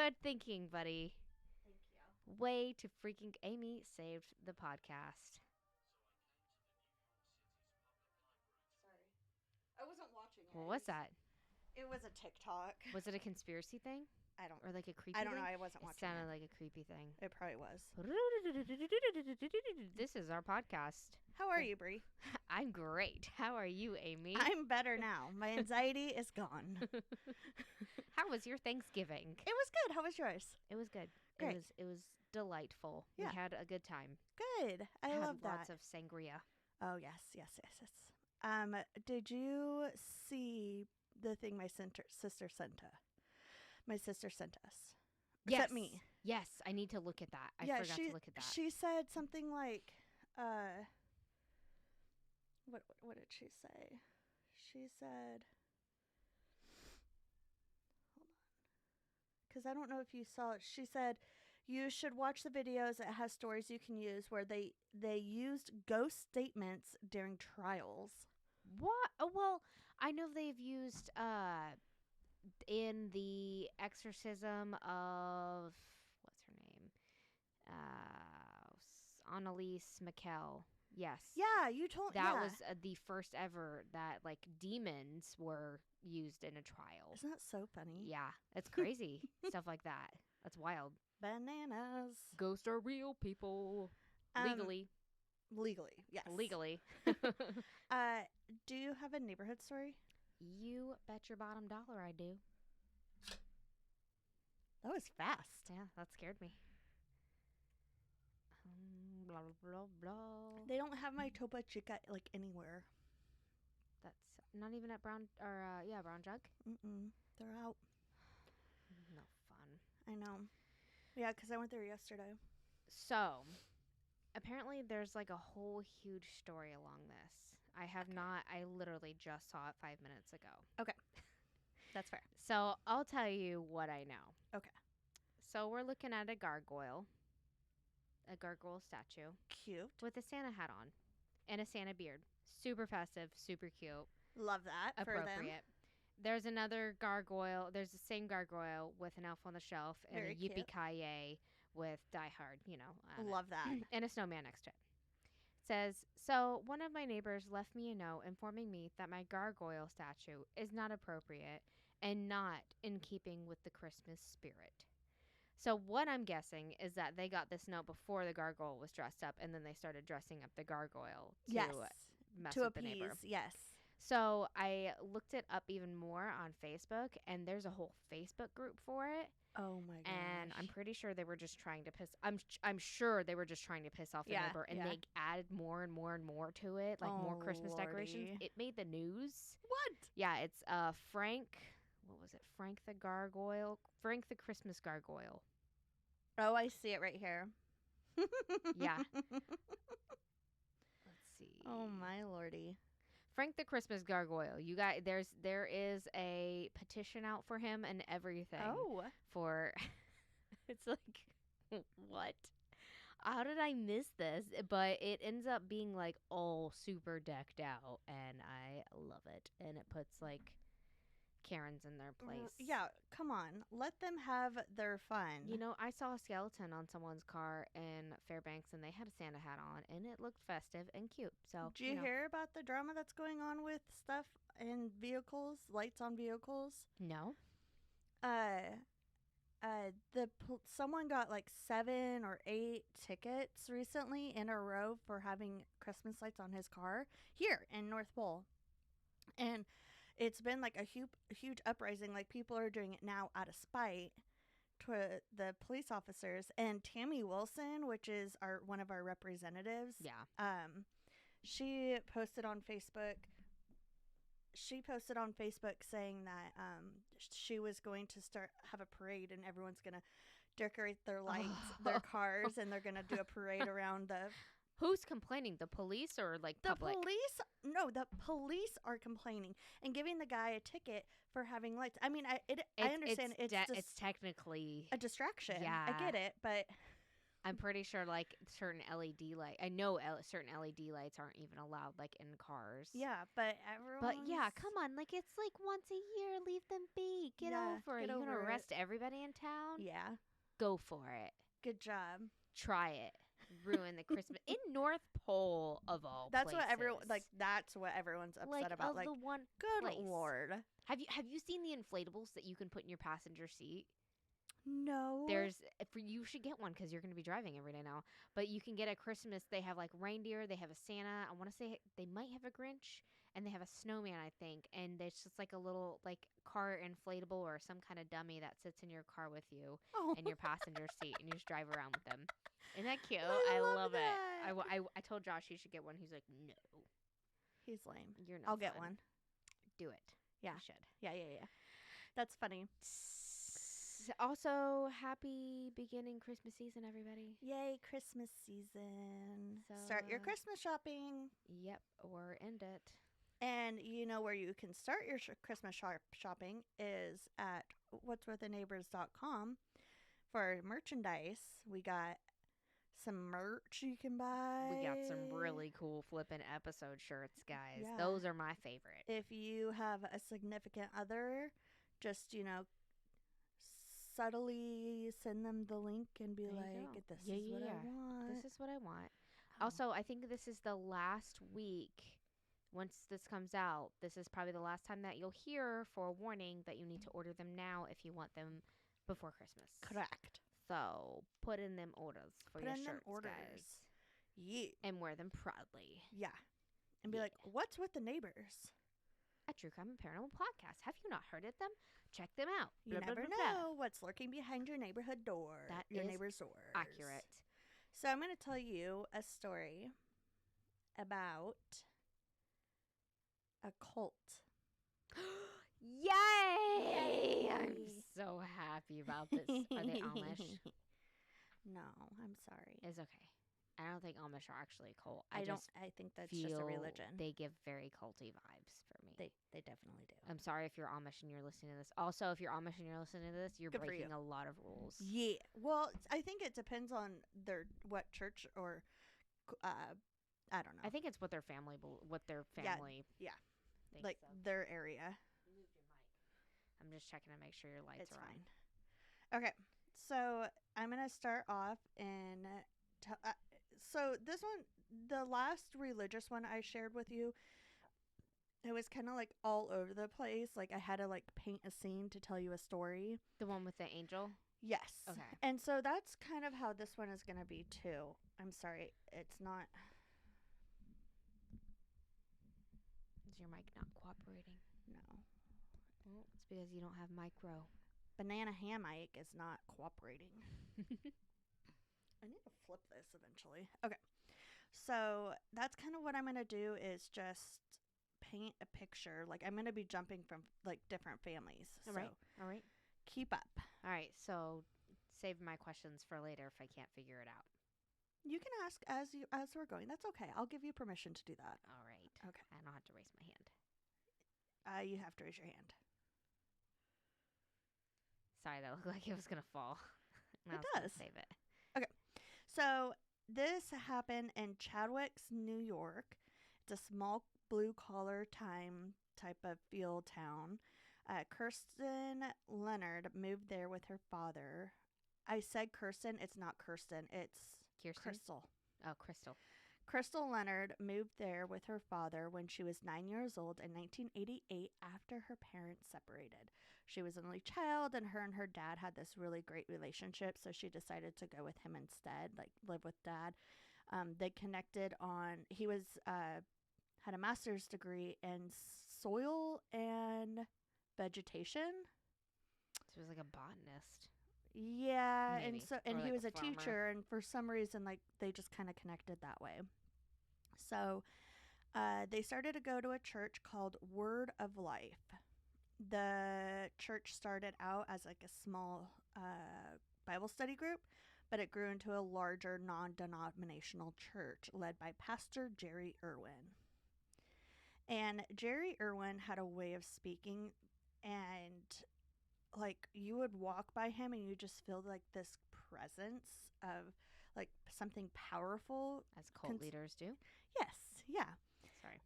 Good thinking, buddy. Thank you. Way to freaking Amy saved the podcast. Sorry. I wasn't watching it. What was that? It was a TikTok. Was it a conspiracy thing? I don't Or like a creepy I don't thing? know. I wasn't watching It sounded it. like a creepy thing. It probably was. This is our podcast. How are you, Brie? I'm great. How are you, Amy? I'm better now. My anxiety is gone. How was your Thanksgiving? It was good. How was yours? It was good. Great. It was delightful. Yeah. We had a good time. Good. I Had love that. lots of sangria. Oh, yes. Did you see the thing my sister sent us? My sister sent us. Yes. Sent me. Yes, I need to look at that. I forgot to look at that. She said something like, what did she say? She said, hold on, because I don't know if you saw it. She said, you should watch the videos. It has stories you can use where they used ghost statements during trials. What? Oh, well, I know they've used in the exorcism of what's her name? Annalise Mikkel. Yes. Yeah, you told that was the first ever that like demons were used in a trial. Isn't that so funny? Yeah, it's crazy. Stuff like that. That's wild. Bananas. Ghosts are real people. Legally. Legally, yes. Legally. Do you have a neighborhood story? You bet your bottom dollar I do. That was fast. Yeah, that scared me. Blah, blah, blah, blah. They don't have my Topo Chica like anywhere. That's not even at Brown Jug. They're out. No fun. I know. Yeah, because I went there yesterday. So, apparently there's like a whole huge story along this. I literally just saw it 5 minutes ago. Okay. That's fair. So, I'll tell you what I know. Okay. So, we're looking at a gargoyle statue. Cute. With a Santa hat on and a Santa beard. Super festive, super cute. Love that. Appropriate. For them. There's another gargoyle. There's the same gargoyle with an elf on the shelf and Very a yippee-ki-yay with Die Hard, Love that. and a snowman next to it. It says, so one of my neighbors left me a note informing me that my gargoyle statue is not appropriate and not in keeping with the Christmas spirit. So what I'm guessing is that they got this note before the gargoyle was dressed up, and then they started dressing up the gargoyle to mess with the neighbor. Yes. So I looked it up even more on Facebook, and there's a whole Facebook group for it. Oh my gosh. And I'm pretty sure they were just trying to piss. I'm sure they were just trying to piss off the neighbor, and they added more and more and more to it, like more Christmas decorations. It made the news. What? Yeah, it's Frank. What was it? Frank the Gargoyle. Frank the Christmas Gargoyle. Oh, I see it right here. Yeah. Let's see. Oh my lordy. Frank the Christmas Gargoyle. You guys, there is a petition out for him and everything. Oh. For it's like, what? How did I miss this? But it ends up being like all super decked out, and I love it. And it puts like Karens in their place. Yeah, come on. Let them have their fun. You know, I saw a skeleton on someone's car in Fairbanks, and they had a Santa hat on, and it looked festive and cute. So, do you hear about the drama that's going on with stuff in vehicles, lights on vehicles? No. Someone got like 7 or 8 tickets recently in a row for having Christmas lights on his car here in North Pole. And it's been like a huge uprising. Like, people are doing it now out of spite to the police officers. And Tammy Wilson, which is one of our representatives. Yeah. She posted on Facebook. Saying that she was going to have a parade, and everyone's going to decorate their lights, their cars, and they're going to do a parade around the... Who's complaining? The police or like public? The police are complaining and giving the guy a ticket for having lights. I mean, I understand it's technically a distraction. Yeah. I get it, but I'm pretty sure like certain LED light. I know certain LED lights aren't even allowed like in cars. Yeah, but But yeah, everyone's come on, like it's like once a year. Leave them be. Get yeah, over it. get You gonna over it. arrest everybody in town? Yeah, Go for it. good job. Try it. Ruin the Christmas in North Pole of all That's places. what everyone like. That's what everyone's upset like about. of Like, the one good place. lord, Have you seen the inflatables that you can put in your passenger seat? no. There's for you should get one because you're going to be driving every day now. But you can get a Christmas. They have like reindeer. They have a Santa. I want to say they might have a Grinch, and they have a snowman. I think, and it's just like a little like car inflatable or some kind of dummy that sits in your car with you Oh, in your passenger seat, and you just drive around with them. Isn't that cute? I I love love it. that. I told Josh he should get one. He's like, no, he's lame. you're no I'll get fun. one. Do it. Yeah. You should. Yeah. That's funny. Also, happy beginning Christmas season, everybody. Yay, Christmas season. So, Start your Christmas shopping. Yep, or end it. And you know where you can start your Christmas shopping is at what'swithaneighbors.com for merchandise. We got some merch you can buy. We got some really cool flippin' episode shirts, guys. Yeah. Those are my favorite. If you have a significant other, just, subtly send them the link and be There you like, go. this Yeah, is what yeah, I yeah. want. This is what I want. Oh. Also, I think this is the last week. Once this comes out, this is probably the last time that you'll hear for a warning that you need to order them now if you want them before Christmas. Correct. So put in them orders for Put your in them shirts, orders. guys, Yeah. and wear them proudly. Yeah. And be Yeah. like, what's with the neighbors? A True Crime and Paranormal podcast. Have you not heard of them? Check them out. You Blah, blah, never blah, blah. know what's lurking behind your neighborhood door. That your is neighbor's door. Accurate. So I'm going to tell you a story about a cult. Yay! I'm so happy about this. Are they Amish? No, I'm sorry. It's okay. I don't think Amish are actually a cult. I just think that's feel just a religion. they give very culty vibes for me. They definitely do. I'm sorry if you're Amish and you're listening to this. Also, if you're Amish and you're listening to this, you're Good for breaking you. a lot of rules. Yeah. Well, I think it depends on what church or I don't know. I think it's what their family Yeah. thinks Like of. their area. Move your mic. I'm just checking to make sure your lights It's are fine. Okay. So I'm going to start off and so this one, the last religious one I shared with you, it was kind of like all over the place. Like I had to like paint a scene to tell you a story. on. The one with the angel? Yes. Okay. And so that's kind of how this one is going to be too. I'm sorry. It's not. Is your mic not cooperating? No. Well, it's because you don't have micro. Banana hammock is not cooperating. I need to flip this eventually. Okay. So that's kind of what I'm going to do is just paint a picture. Like I'm going to be jumping from like different families. All so right. All right. keep up. All right. So save my questions for later if I can't figure it out. You can ask as we're going. That's okay. I'll give you permission to do that. All right. Okay. I don't have to raise my hand. You have to raise your hand. Sorry, that looked like it was going to fall. It does. Save it. So this happened in Chadwick's, New York. It's a small blue-collar type of field town. Kirsten Leonard moved there with her father. I said Kirsten. It's not Kirsten. It's Kirsten? Crystal. Oh, Crystal. Crystal Leonard moved there with her father when she was 9 years old in 1988 after her parents separated. She was an only child, and her dad had this really great relationship, so she decided to go with him instead, like live with dad. They connected on, he was, had a master's degree in soil and vegetation. So it was like a botanist. Yeah, and Maybe. so and Or he like was a a farmer. teacher, and for some reason, like they just kind of connected that way. So, they started to go to a church called Word of Life. The church started out as like a small Bible study group, but it grew into a larger non-denominational church led by Pastor Jerry Irwin. And Jerry Irwin had a way of speaking, and like you would walk by him and you just feel like this presence of like something powerful. As cult leaders do. Yes, yeah. Sorry.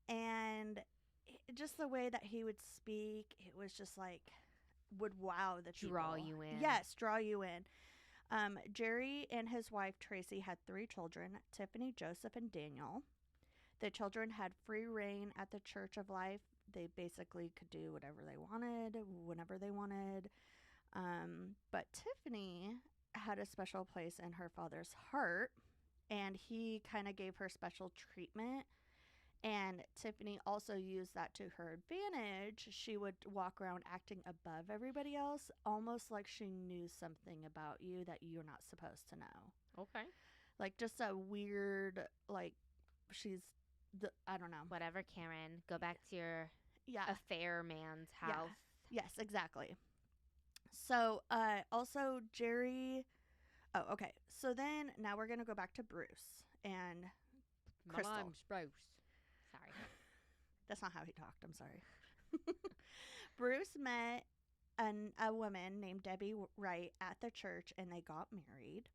And just the way that he would speak, it was just like would wow the people. Draw you in. Yes, draw you in. Jerry and his wife Tracy had 3 children: Tiffany, Joseph, and Daniel. The children had free reign at the Church of Life. They basically could do whatever they wanted, whenever they wanted. But Tiffany had a special place in her father's heart, and he kind of gave her special treatment. And Tiffany also used that to her advantage. She would walk around acting above everybody else, almost like she knew something about you that you're not supposed to know. Okay. Like just a weird, like, she's I don't know. Whatever, Karen. Go back to your affair man's house. Yeah. Yes, exactly. So, also Jerry. Oh, okay. So then now we're going to go back to Bruce and Crystal. My name's Bruce. Sorry. That's not how he talked. I'm sorry. Bruce met a woman named Debbie Wright at the church, and they got married.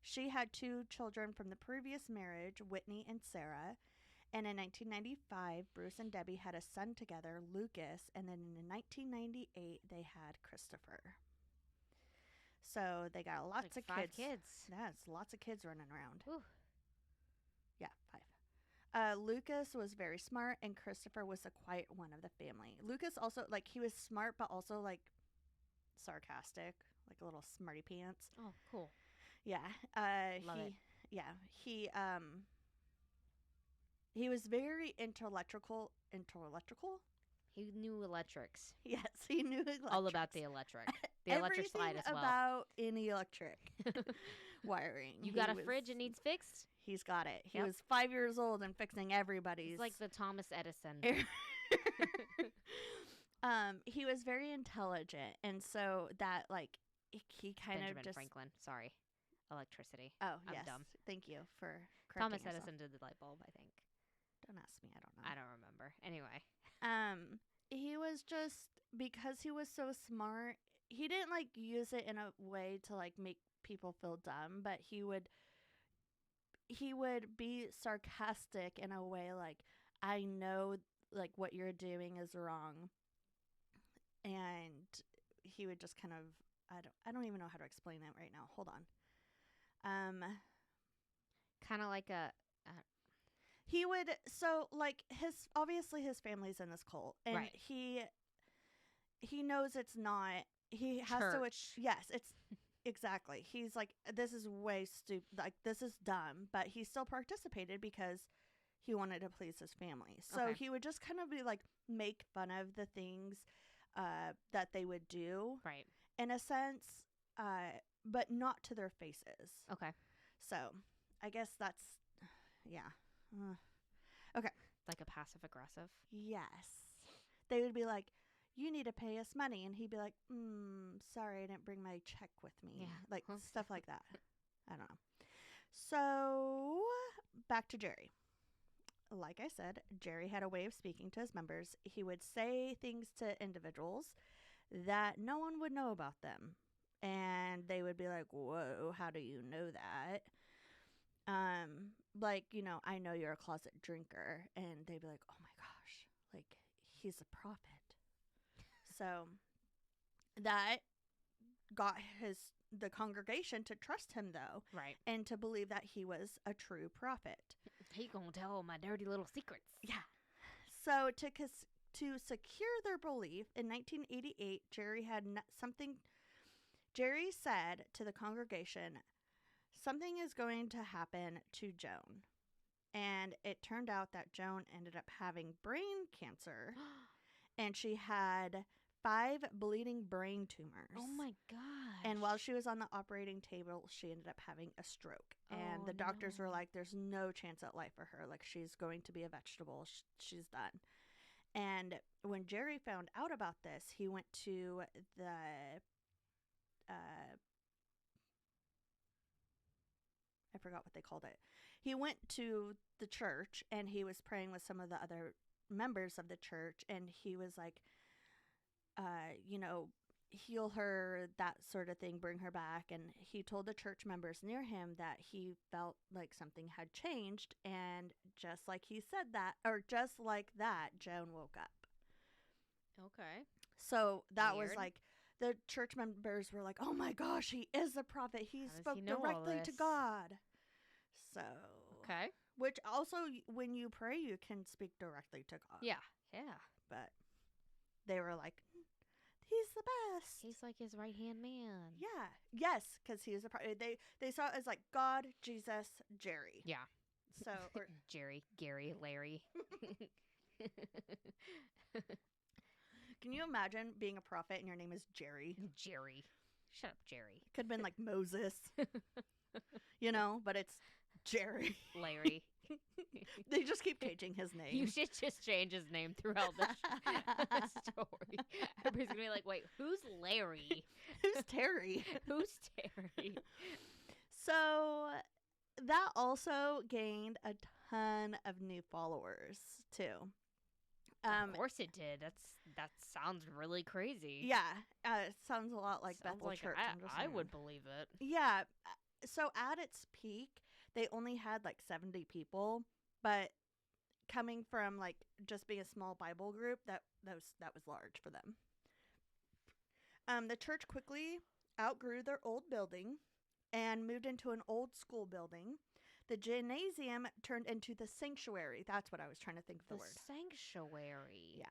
She had 2 children from the previous marriage, Whitney and Sarah. And in 1995, Bruce and Debbie had a son together, Lucas. And then in 1998, they had Christopher. So they got lots of 5 kids. kids. That's lots of kids running around. Whew. Yeah, 5. Lucas was very smart, and Christopher was the quiet one of the family. Lucas also, like, he was smart, but also, like, sarcastic, like a little smarty pants. Oh, cool. Yeah. Love it. Yeah. He was very intellectual. He knew electrics. Yes, he knew electrics. All about the electric. The electric slide as well. About any electric wiring. You got a fridge it needs fixed? He's got it. He was 5 years old and fixing everybody's. He's like the Thomas Edison. He was very intelligent, and so that, like, he kind of just... Franklin. Sorry. Electricity. Oh, I'm yes. dumb. Thank you for correcting Thomas yourself. Edison did the light bulb, I think. Don't ask me. I don't know. I don't remember. Anyway. He was just, because he was so smart, he didn't, like, use it in a way to, like, make people feel dumb, but he would be sarcastic in a way like, I know, like, what you're doing is wrong. And he would just kind of, I don't even know how to explain that right now. Hold on. Kind of like a... He would, so, like, obviously his family's in this cult, and right. he knows it's not, he has Church. to, yes, it's, exactly. He's like, this is way stupid, like, this is dumb, but he still participated because he wanted to please his family. So he would just kind of be like, make fun of the things that they would do. Right. In a sense, but not to their faces. Okay. So, I guess that's, yeah. Okay. Like a passive aggressive? Yes. They would be like, you need to pay us money. And he'd be like, sorry, I didn't bring my check with me. Yeah. Like, stuff like that. I don't know. So, back to Jerry. Like I said, Jerry had a way of speaking to his members. He would say things to individuals that no one would know about them. And they would be like, whoa, how do you know that? Like, you know, I know you're a closet drinker. And they'd be like, oh my gosh, like, he's a prophet. So that got the congregation to trust him, though. Right. And to believe that he was a true prophet. He gonna tell all my dirty little secrets. Yeah. So to secure their belief, in 1988, Jerry said to the congregation, something is going to happen to Joan. And it turned out that Joan ended up having brain cancer. And she had 5 bleeding brain tumors. Oh my gosh. And while she was on the operating table, she ended up having a stroke. And the doctors were like, there's no chance at life for her. Like, she's going to be a vegetable. She's done. And when Jerry found out about this, he went to the, I forgot what they called it. He went to the church, and he was praying with some of the other members of the church. And he was like, you know, heal her, that sort of thing, bring her back. And he told the church members near him that he felt like something had changed. And just like he said that, or just like that, Joan woke up. Okay. So that was Weird. like, the church members were like, oh my gosh, he is a prophet. He How does spoke he know all directly to this? God. So, Okay. which also, when you pray, you can speak directly to God. Yeah. Yeah. But they were like, he's the best. He's like his right hand man. Yeah. Yes, because he is a prophet. They saw it as like God, Jesus, Jerry. Yeah. So, or, Jerry, Gary, Larry. can you imagine being a prophet and your name is Jerry? Jerry. Shut up, Jerry. Could have been like Moses, but it's Jerry. Larry. They just keep changing his name. You should just change his name throughout the story. Everybody's going to be like, wait, who's Larry? Who's Tery? Who's Tery? So that also gained a ton of new followers too. Of course it did. That sounds really crazy. Yeah, it sounds a lot like Sounds Bethel like Church. I would believe it. Yeah. So at its peak, they only had like 70 people, but coming from like just being a small Bible group, that was large for them. The church quickly outgrew their old building and moved into an old school building. The gymnasium turned into the sanctuary. That's what I was trying to think of the word. Sanctuary. Yeah.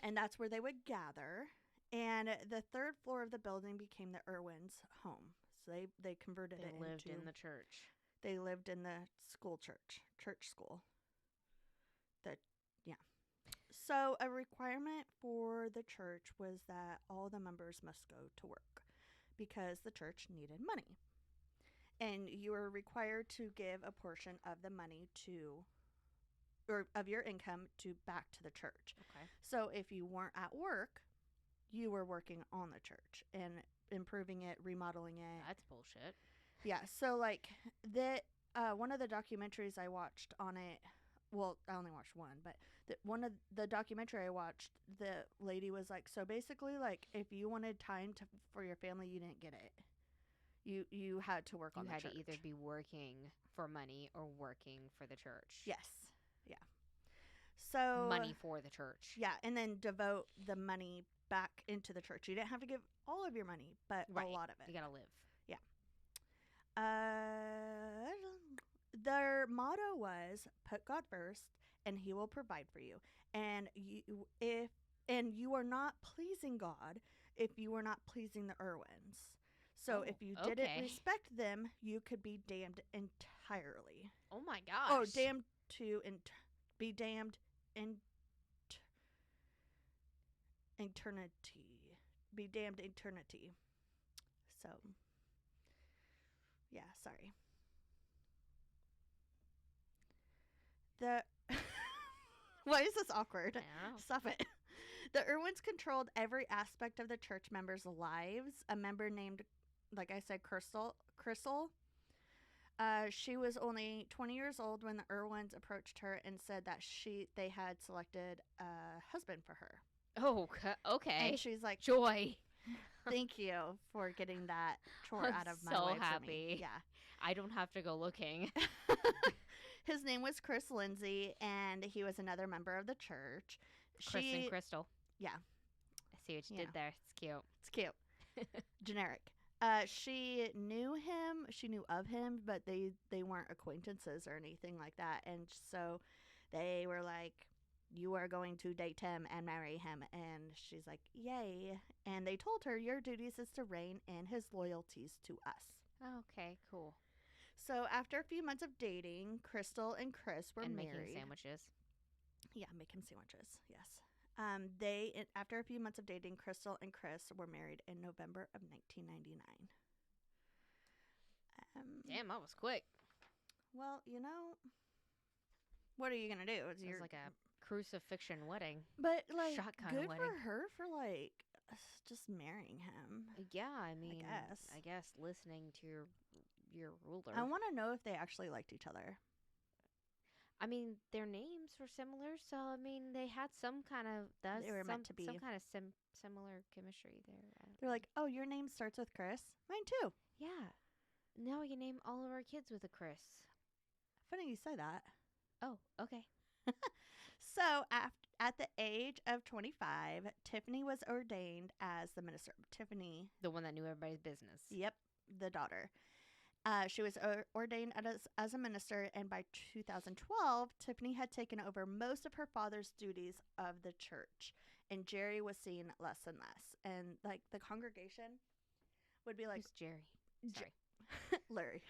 And that's where they would gather. And the third floor of the building became the Irwins' home. So they converted it into... They lived in the church. They lived in the school church school. Yeah. So a requirement for the church was that all the members must go to work because the church needed money. And you were required to give a portion of the money or of your income back to the church. Okay. So if you weren't at work, you were working on the church and improving it, remodeling it. That's bullshit. Yeah. So like one of the documentaries I watched on it, well, I only watched one, but one of the documentary I watched, the lady was like, so basically, like, if you wanted time for your family, you didn't get it. You had to work on the church. You had to either be working for money or working for the church. Yes. Yeah. So money for the church. Yeah, and then devote the money back into the church. You didn't have to give all of your money, but a lot of it. You gotta live. Yeah. Their motto was put God first, and He will provide for you. And you are not pleasing God if you are not pleasing the Irwins. So if you didn't respect them, you could be damned entirely. Oh my gosh. Oh, damned to be damned in eternity. Be damned eternity. So, yeah, sorry. Why is this awkward? I don't know. Stop it. The Irwins controlled every aspect of the church members' lives. A member named, like I said, Crystal. She was only 20 years old when the Irwins approached her and said that they had selected a husband for her. Oh, okay. And she's like, joy. Thank you for getting that chore out of my life. So for happy. Me. Yeah. I don't have to go looking. His name was Chris Lindsay, and he was another member of the church. Chris and Crystal. Yeah. I see what you did there. It's cute. It's cute. Generic. She knew him. She knew of him, but they weren't acquaintances or anything like that. And so they were like, you are going to date him and marry him. And she's like, yay. And they told her, your duties is to reign in his loyalties to us. Okay, cool. So after a few months of dating, Crystal and Chris were married. And making sandwiches. Yeah, making sandwiches. Yes. After a few months of dating, Crystal and Chris were married in November of 1999. Damn, that was quick. Well, what are you gonna do? It was like a crucifixion wedding. But like, shotgun good wedding. for her for like just marrying him. Yeah, I mean, I guess listening to your ruler. I want to know if they actually liked each other. I mean, their names were similar, so I mean, they had some kind of They were meant to some be. kind of similar chemistry there. They're like, oh, your name starts with Chris. Mine too. Yeah. Now we can name all of our kids with a Chris. Funny you say that. Oh, okay. So, at the age of 25, Tiffany was ordained as the minister. Tiffany, The one that knew everybody's business. yep, the daughter. She was ordained as a minister, and by 2012, Tiffany had taken over most of her father's duties of the church, and Jerry was seen less and less. And like the congregation would be like, Who's Jerry? Sorry. Larry.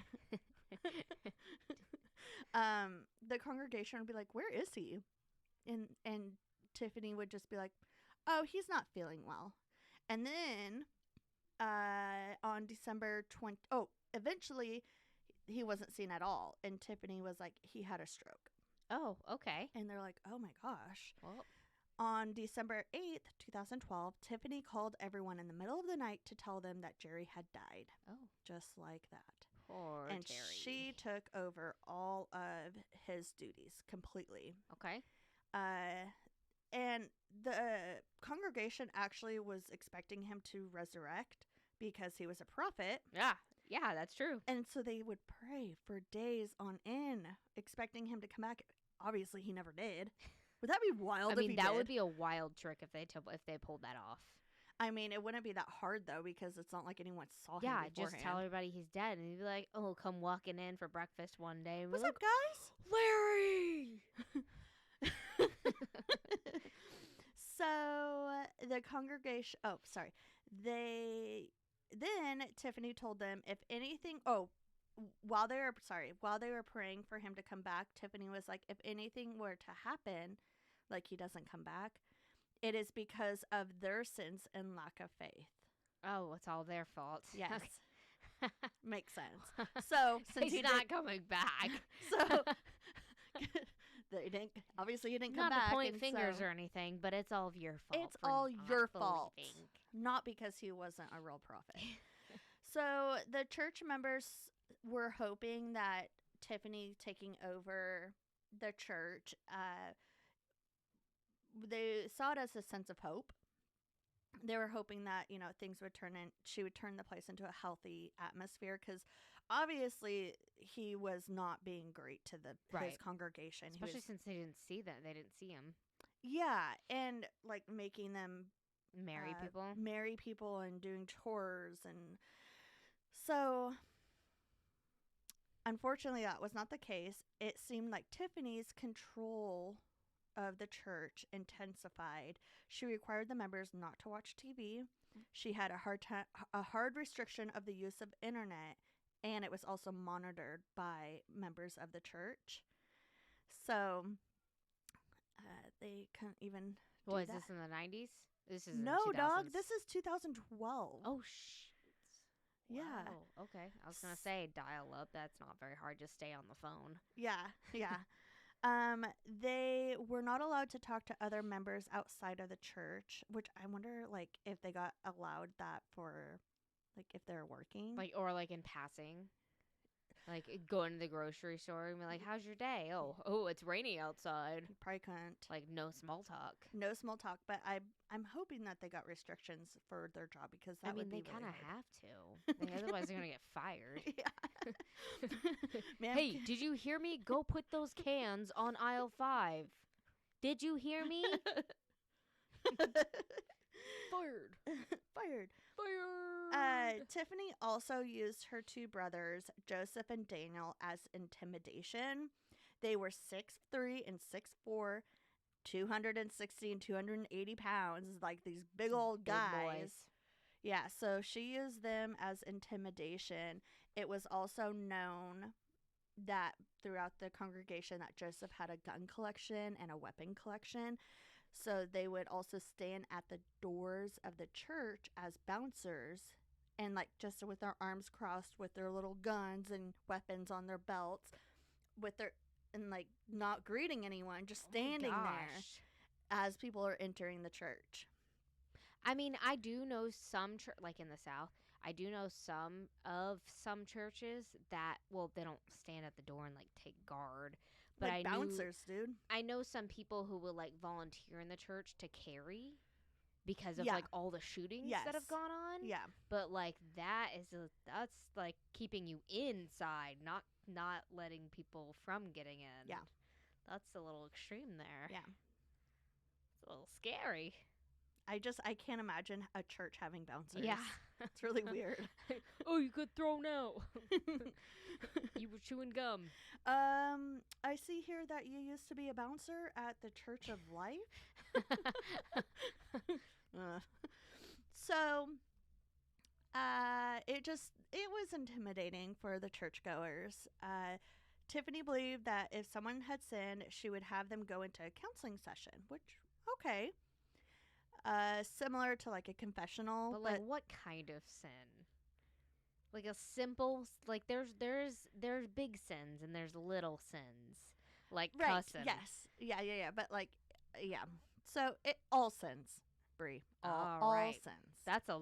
The congregation would be like, "Where is he?" And Tiffany would just be like, "Oh, he's not feeling well." And then on December 20, oh, eventually he wasn't seen at all, and Tiffany was like, he had a stroke. Oh, okay. And they're like, "Oh my gosh." Well, On December 8th, 2012, Tiffany called everyone in the middle of the night to tell them that Jerry had died. oh, Just like that. poor And Terry. she took over all of his duties completely. Okay. And the congregation actually was expecting him to resurrect because he was a prophet. Yeah. Yeah, that's true. And so they would pray for days on end, expecting him to come back. Obviously, he never did. Would that be wild I if mean, he that did? would be a wild trick if they pulled that off. I mean, it wouldn't be that hard, though, because it's not like anyone saw him Yeah, beforehand. just tell everybody he's dead, and he'd be like, "Oh, come walking in for breakfast one day." And What's we're up, guys? like, Larry! So the congregation, oh, sorry. Then Tiffany told them if anything, while they were praying for him to come back, Tiffany was like, if anything were to happen, like he doesn't come back, it is because of their sins and lack of faith. "Oh, it's all their fault." Yes. Okay. Makes sense. So since He's not coming back. so they didn't, obviously he didn't come Not back. to point and fingers so or anything, but it's all of your fault. it's for all not your fault. believing. Not because he wasn't a real prophet. So the church members were hoping that Tiffany taking over the church, they saw it as a sense of hope. They were hoping that, things would she would turn the place into a healthy atmosphere, because obviously he was not being great to his Right. congregation. Especially since they didn't see him Yeah, and like making them marry people. and doing chores. And so unfortunately that was not the case. It seemed like Tiffany's control of the church intensified. She required the members not to watch TV. She had a hard restriction of the use of internet, and it was also monitored by members of the church. So they couldn't even What do is that. this in the 90s? This is No, in 2000s. dog. This is 2012. Oh shit. Yeah. Wow. Okay. I was gonna say dial up. That's not very hard. Just stay on the phone. Yeah, yeah. They were not allowed to talk to other members outside of the church, which I wonder, like, if they got allowed that for, like, if they're working. Like in passing. Like going to the grocery store and be like, "How's your day?" Oh, it's rainy outside. You probably couldn't. Like no small talk. No small talk, but I'm hoping that they got restrictions for their job, because that would be they really kind of hard. have to. Otherwise, they're gonna get fired. Yeah. Man, Hey, did you hear me? Go put those cans on aisle 5. Did you hear me? Fired. Fired. Fired. Tiffany also used her two brothers, Joseph and Daniel, as intimidation. They were 6'3" and 6'4", 260 and 280 pounds, like these big old Big guys. boys. Yeah, so she used them as intimidation. It was also known that throughout the congregation that Joseph had a gun collection and a weapon collection. So they would also stand at the doors of the church as bouncers, and like just with their arms crossed with their little guns and weapons on their belts, and like not greeting anyone, just standing there as people are entering the church. I mean, I do know some like in the South, I do know some churches that, well, they don't stand at the door and like take guard, but Like bouncers, dude. I know some people who will like volunteer in the church to carry because of Yeah. like all the shootings that have Yes. gone on. Yeah. But like that's like keeping you inside, not letting people from getting in. Yeah. That's a little extreme there. Yeah. It's a little scary. I can't imagine a church having bouncers. Yeah. It's really weird. Oh, you got thrown out. You were chewing gum. I see here that you used to be a bouncer at the Church of Life. Uh, so, it was intimidating for the churchgoers. Tiffany believed that if someone had sinned, she would have them go into a counseling session, which, okay. Similar to like a confessional. But like, what kind of sin? Like a simple, like there's big sins and there's little sins, like right, cussing. yes. Yeah. But like, yeah. So, all sins, Brie. All right. sins. That's a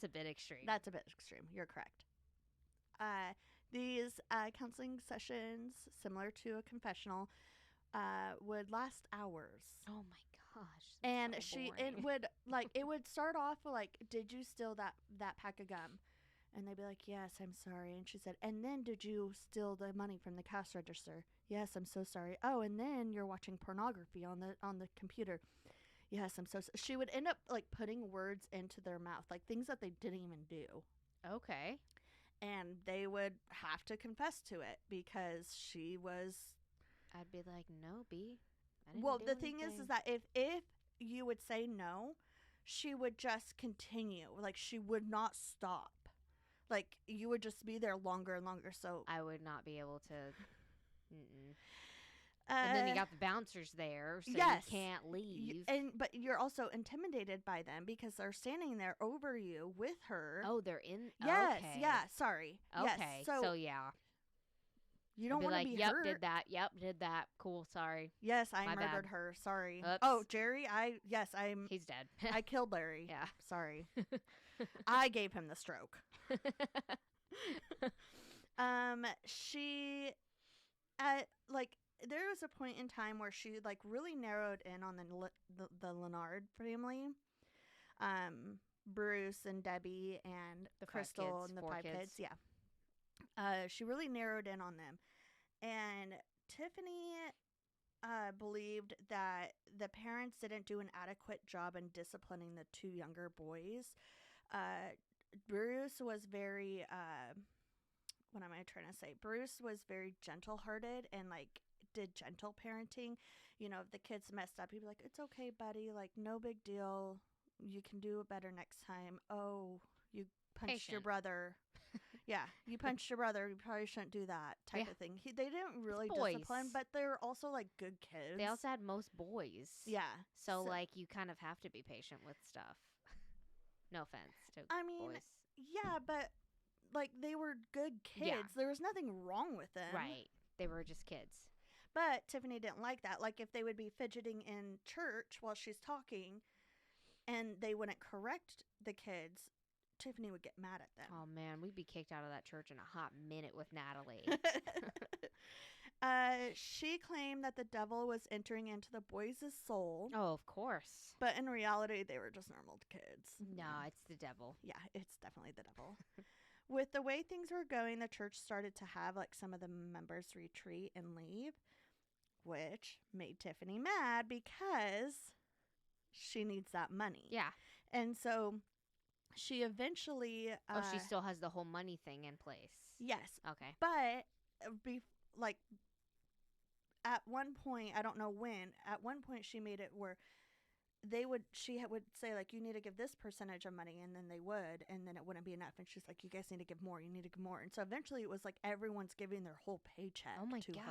bit extreme. That's a bit extreme. You're correct. These counseling sessions, similar to a confessional, would last hours. Oh my gosh. And so it would like it would start off like, did you steal that pack of gum? And they'd be like, yes, I'm sorry. And she said, and then did you steal the money from the cash register? Yes, I'm so sorry. Oh, and then you're watching pornography on the computer. Yes, I'm so. She would end up like putting words into their mouth, like things that they didn't even do. Okay. And they would have to confess to it because she was. I'd be like, no, B. Well, the thing is that if you would say no, she would just continue. Like she would not stop. Like you would just be there longer and longer. So I would not be able to. And then you got the bouncers there, so yes, you can't leave. But you're also intimidated by them because they're standing there over you with her. Oh, they're in. Yes, okay. yeah. Sorry. Okay. Yes, so yeah. You don't want to like, be yep, hurt. did that. Yep, did that. Cool. Sorry. Yes, I My murdered bad. her. Sorry. Oops. Oh, Jerry. He's dead. I killed Larry. Yeah. Sorry. I gave him the stroke. She, like, there was a point in time where she like really narrowed in on the Leonard family. Bruce and Debbie and The Crystal and the 4 5 kids. Yeah. She really narrowed in on them. And Tiffany believed that the parents didn't do an adequate job in disciplining the 2 younger boys. Bruce was very, what am I trying to say? Bruce was very gentle-hearted and like did gentle parenting. You know, if the kids messed up, he'd be like, it's okay, buddy. Like, no big deal. You can do it better next time. Oh, you punched your brother. Yeah, you punched your brother. You probably shouldn't do that type of thing. They didn't really discipline, but they're also like good kids. They also had most boys. Yeah. So like you kind of have to be patient with stuff. No offense to boys. Yeah, but like they were good kids. Yeah. There was nothing wrong with them. Right. They were just kids. But Tiffany didn't like that. Like if they would be fidgeting in church while she's talking and they wouldn't correct the kids, Tiffany would get mad at them. Oh man, we'd be kicked out of that church in a hot minute with Natalie. She claimed that the devil was entering into the boys' soul. Oh, of course. But in reality, they were just normal kids. No, it's the devil. Yeah, it's definitely the devil. With the way things were going, the church started to have like some of the members retreat and leave, which made Tiffany mad because she needs that money. Yeah. And so she eventually... she still has the whole money thing in place. Yes. Okay. But, at one point, I don't know when, at one point she made it where she would say, like, you need to give this percentage of money, and then they would, and then it wouldn't be enough. And she's like, you guys need to give more, you need to give more. And so eventually it was like everyone's giving their whole paycheck to her. Oh my gosh.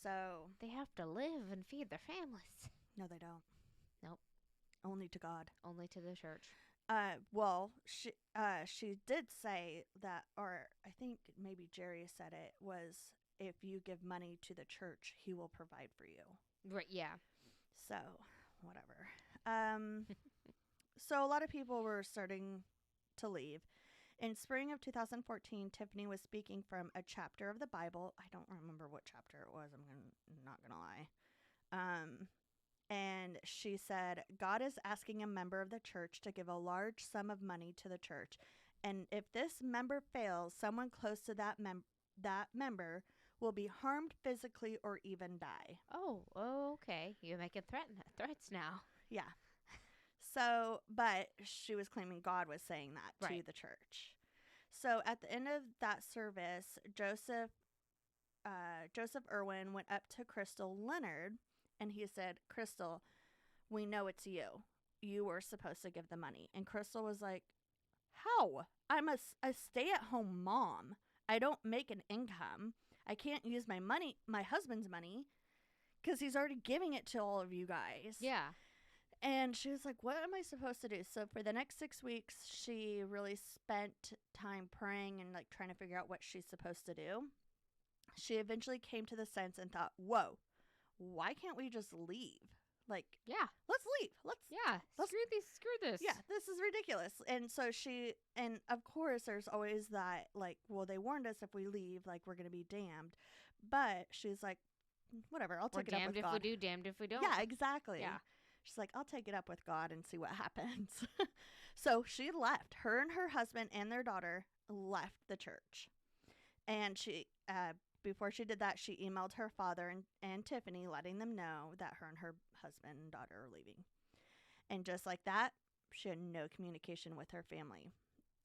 So. They have to live and feed their families. No, they don't. Nope. Only to God. Only to the church. Well, she did say that, or I think maybe Jerry said it, was if you give money to the church, he will provide for you. Right, yeah. So, whatever. So a lot of people were starting to leave. In spring of 2014, Tiffany was speaking from a chapter of the Bible. I don't remember what chapter it was. Not going to lie. And she said, God is asking a member of the church to give a large sum of money to the church. And if this member fails, someone close to that member will be harmed physically or even die. Oh, okay. You're making threats now. Yeah. So, but she was claiming God was saying that to Right. the church. So at the end of that service, Joseph Irwin went up to Crystal Leonard and he said, Crystal, we know it's you. You were supposed to give the money. And Crystal was like, how? I'm a stay-at-home mom. I don't make an income. I can't use my husband's money, because he's already giving it to all of you guys. Yeah. And she was like, what am I supposed to do? So for the next 6 weeks, she really spent time praying and like trying to figure out what she's supposed to do. She eventually came to the sense and thought, whoa, why can't we just leave? Like, Yeah. let's leave. Yeah. Let's- Screw this. Yeah, this is ridiculous. And so and of course, there's always that, like, well, they warned us if we leave, like, we're going to be damned. But she's like, whatever, I'll We're take it up damned with if God. we do, damned if we don't. Yeah, exactly. Yeah. She's like, I'll take it up with God and see what happens. So she left. Her and her husband and their daughter left the church. And before she did that, she emailed her father and Tiffany, letting them know that her and her husband and daughter are leaving. And just like that, she had no communication with her family,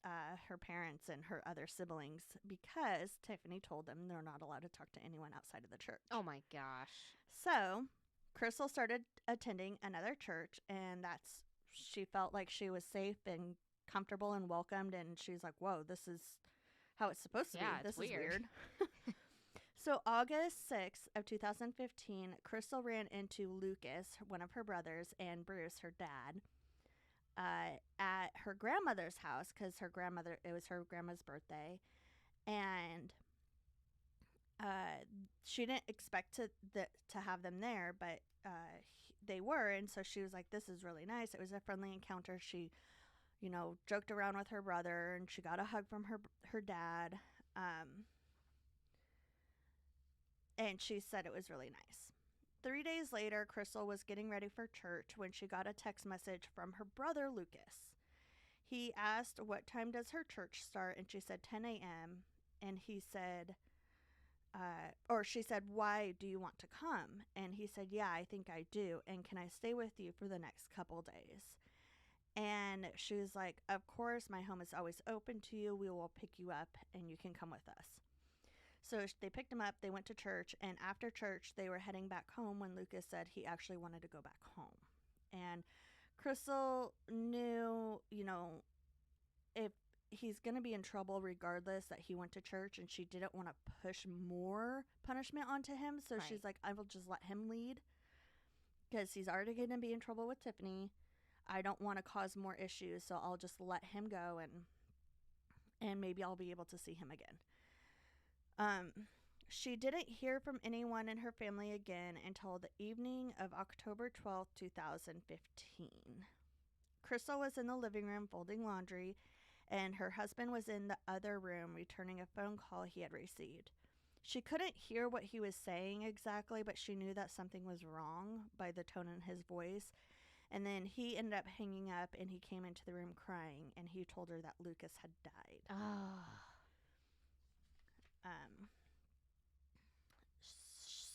her parents and her other siblings, because Tiffany told them they're not allowed to talk to anyone outside of the church. Oh my gosh. So Crystal started attending another church, and she felt like she was safe and comfortable and welcomed, and she's like, whoa, this is how it's supposed to be. It's This is weird. weird. So August 6th of 2015, Crystal ran into Lucas, one of her brothers, and Bruce, her dad, at her grandmother's house, because it was her grandma's birthday, and she didn't expect to have them there, but they were, and so she was like, this is really nice. It was a friendly encounter. She, joked around with her brother, and she got a hug from her dad, and she said it was really nice. 3 days later, Crystal was getting ready for church when she got a text message from her brother, Lucas. He asked, what time does her church start? And she said 10 a.m. And he said, she said, why do you want to come? And he said, yeah, I think I do. And can I stay with you for the next couple days? And she was like, of course, my home is always open to you. We will pick you up and you can come with us. So they picked him up, they went to church, and after church, they were heading back home when Lucas said he actually wanted to go back home. And Crystal knew, if he's going to be in trouble regardless that he went to church, and she didn't want to push more punishment onto him. So she's like, I will just let him lead, because he's already going to be in trouble with Tiffany. I don't want to cause more issues, so I'll just let him go, and maybe I'll be able to see him again. She didn't hear from anyone in her family again until the evening of October 12th, 2015. Crystal was in the living room folding laundry, and her husband was in the other room returning a phone call he had received. She couldn't hear what he was saying exactly, but she knew that something was wrong by the tone in his voice. And then he ended up hanging up, and he came into the room crying, and he told her that Lucas had died. Oh.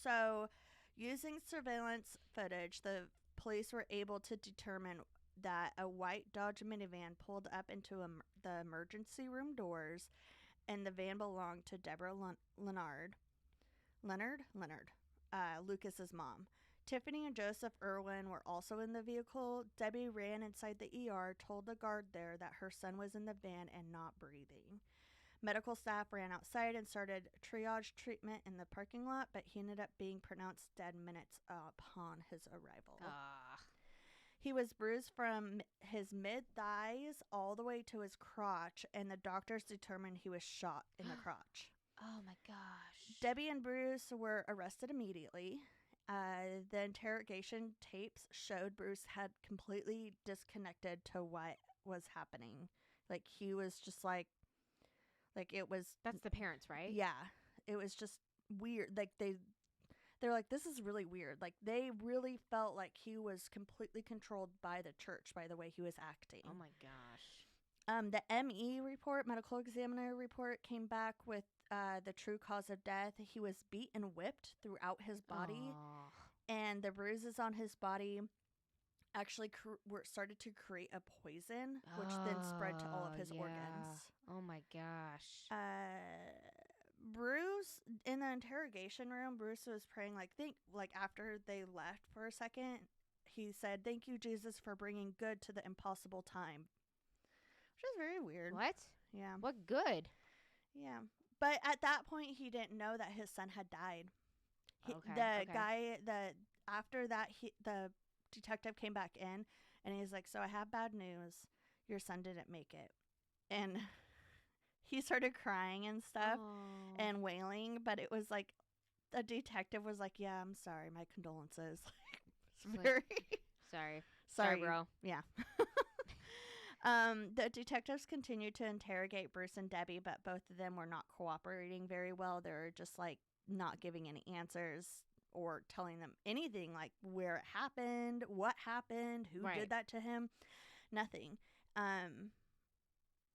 So, using surveillance footage, the police were able to determine that a white Dodge minivan pulled up into the emergency room doors, and the van belonged to Deborah Leonard, Lucas's mom. Tiffany and Joseph Irwin were also in the vehicle. Debbie ran inside the ER, told the guard there that her son was in the van and not breathing. Medical staff ran outside and started triage treatment in the parking lot, but he ended up being pronounced dead minutes upon his arrival. He was bruised from his mid-thighs all the way to his crotch, and the doctors determined he was shot in the crotch. Oh my gosh. Debbie and Bruce were arrested immediately. The interrogation tapes showed Bruce had completely disconnected to what was happening. Like, he was just like, Like it was, That's the parents, right? yeah, it was just weird. Like they're like, this is really weird. Like they really felt like he was completely controlled by the church by the way he was acting. Oh my gosh. The ME report, medical examiner report, came back with the true cause of death. He was beat and whipped throughout his body, Oh. and the bruises on his body actually started to create a poison, which then spread to all of his Yeah. organs. Oh my gosh. Bruce, in the interrogation room, Bruce was praying like after they left for a second, he said, "Thank you, Jesus, for bringing good to the impossible time," which is very weird. What? Yeah. What good? Yeah. But at that point, he didn't know that his son had died. Okay. The Okay. guy, after that, the detective came back in and he's like, "So I have bad news. Your son didn't make it." And he started crying and stuff Oh. and wailing. But it was like, the detective was like, "Yeah, I'm sorry. My condolences." It's Like, very sorry. sorry, bro. Yeah. The detectives continued to interrogate Bruce and Debbie, but both of them were not cooperating very well. They were just like not giving any answers or telling them anything, like where it happened, what happened, who Right. did that to him, nothing.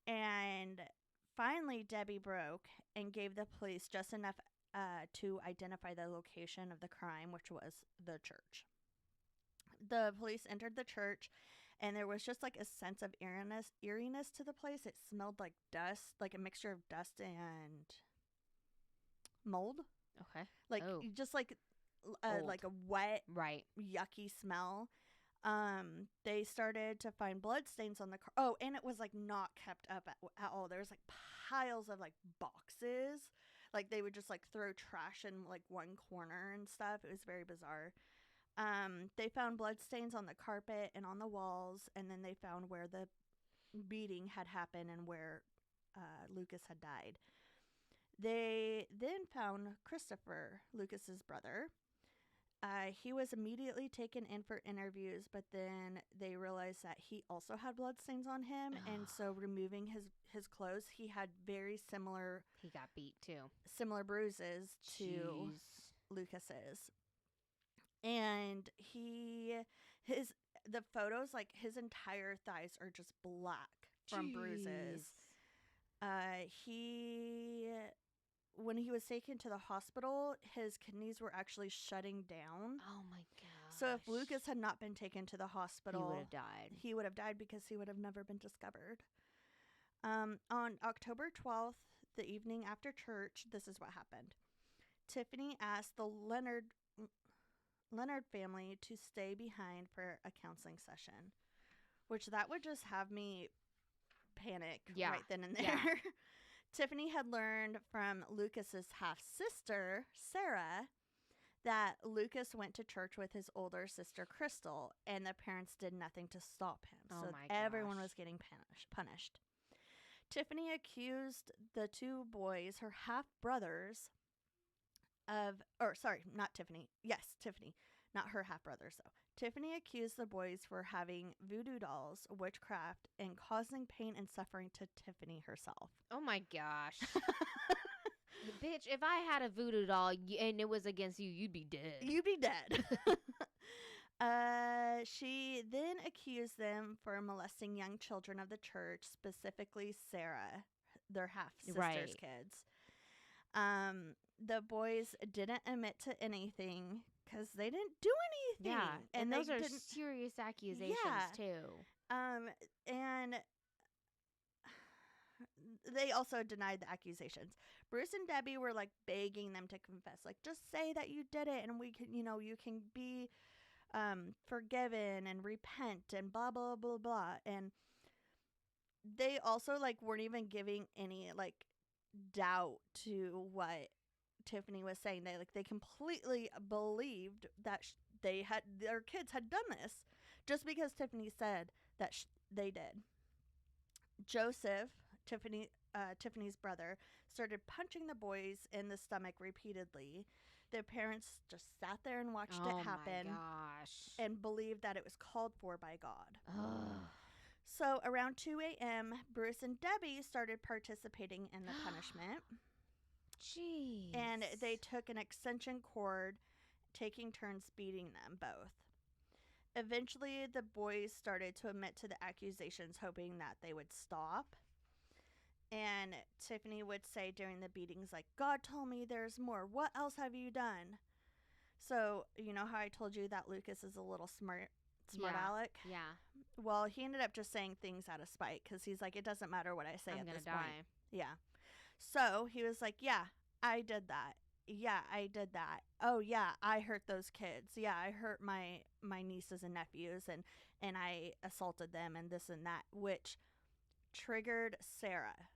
And finally, Debbie broke and gave the police just enough to identify the location of the crime, which was the church. The police entered the church, and there was just like a sense of eeriness to the place. It smelled like dust, like a mixture of dust and mold. Okay. Like Oh. just like Old. like a wet, Right. yucky smell. They started to find blood stains on the car. Oh, and it was like not kept up at all. There was like piles of like boxes. Like they would just like throw trash in like one corner and stuff. It was very bizarre. They found blood stains on the carpet and on the walls, and then they found where the beating had happened and where Lucas had died. They then found Christopher, Lucas's brother. He was immediately taken in for interviews, but then they realized that he also had blood stains on him, and so removing his clothes, he had very similar He got beat too. similar bruises to Jeez. Lucas's. And the photos, like his entire thighs are just black from bruises. He When he was taken to the hospital, his kidneys were actually shutting down. Oh my gosh. So if Lucas had not been taken to the hospital, he would have died. He would have died because he would have never been discovered. On October 12th, the evening after church, this is what happened. Tiffany asked the Leonard family to stay behind for a counseling session, which that would just have me panic right then and there. Yeah. Tiffany had learned from Lucas's half-sister, Sarah, that Lucas went to church with his older sister, Crystal, and the parents did nothing to stop him. Oh So my everyone gosh. was getting punished. Tiffany accused the two boys, her half-brothers, not Tiffany. Yes, Tiffany. Not her half-brothers, though. Tiffany accused the boys for having voodoo dolls, witchcraft, and causing pain and suffering to Tiffany herself. Oh my gosh. Bitch, if I had a voodoo doll and it was against you, you'd be dead. You'd be dead. She then accused them for molesting young children of the church, specifically Sarah, their half-sister's kids. The boys didn't admit to anything because they didn't do anything. Yeah, and those are didn't, serious accusations too. And they also denied the accusations. Bruce and Debbie were like begging them to confess, like just say that you did it, and we can, you can be forgiven and repent and blah blah blah blah. And they also like weren't even giving any like doubt to what Tiffany was saying. They completely believed that their kids had done this just because Tiffany said that they did. Joseph, Tiffany's brother, started punching the boys in the stomach repeatedly. Their parents just sat there and watched it happen. Oh my gosh. And believed that it was called for by God. Ugh. So around 2 a.m., Bruce and Debbie started participating in the punishment. Jeez. And they took an extension cord, taking turns beating them both. Eventually, the boys started to admit to the accusations, hoping that they would stop. And Tiffany would say during the beatings, like, God told me there's more. What else have you done? So, you know how I told you that Lucas is a little smart aleck? Yeah. Well, he ended up just saying things out of spite because he's like, it doesn't matter what I say I'm at gonna this die. point. Yeah. So he was like, yeah, I did that. Yeah, I did that. Oh yeah, I hurt those kids. Yeah, I hurt my nieces and nephews, and I assaulted them and this and that, which triggered Sarah,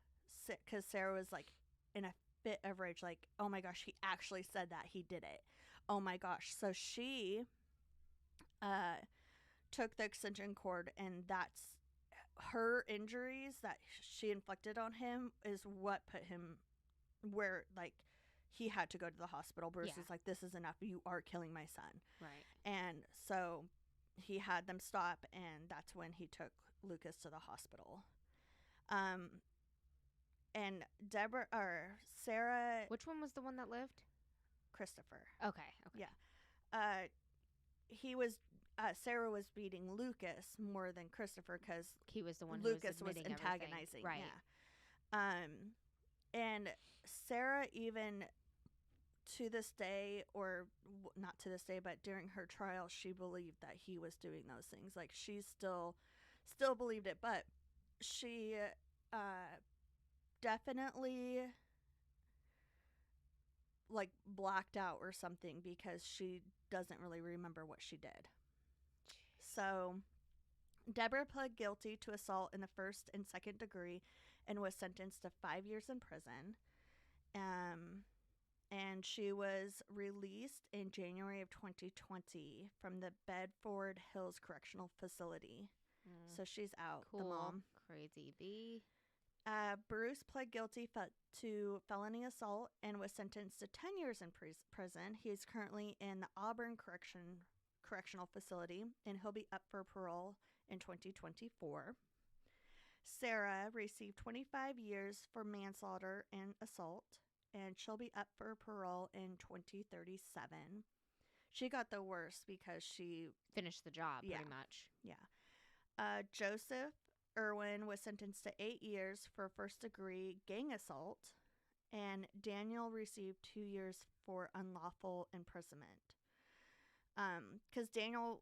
because Sarah was like in a fit of rage, like, oh my gosh, he actually said that, he did it. Oh my gosh. So she took the extension cord, and that's her injuries that she inflicted on him is what put him where, like, he had to go to the hospital. Bruce was like, this is enough, you are killing my son. Right. And so he had them stop, and that's when he took Lucas to the hospital. And Deborah or Sarah, Which one was the one that lived? Christopher. Okay. Yeah. He was Sarah was beating Lucas more than Christopher because He was the one Lucas who was admitting antagonizing. everything. Right. Yeah. And Sarah, even to this day, or not to this day, but during her trial, she believed that he was doing those things. Like, she still believed it, but she definitely like blacked out or something because she doesn't really remember what she did. So Deborah pled guilty to assault in the first and second degree and was sentenced to 5 years in prison. And she was released in January of 2020 from the Bedford Hills Correctional Facility. So she's out, Cool. the mom. Crazy B. Bruce pled guilty to felony assault and was sentenced to 10 years in prison. He is currently in the Auburn Correctional Facility, and he'll be up for parole in 2024. Sarah received 25 years for manslaughter and assault, and she'll be up for parole in 2037. She got the worst because she finished the job, pretty much. Yeah. Joseph Irwin was sentenced to 8 years for first-degree gang assault, and Daniel received 2 years for unlawful imprisonment. Because Daniel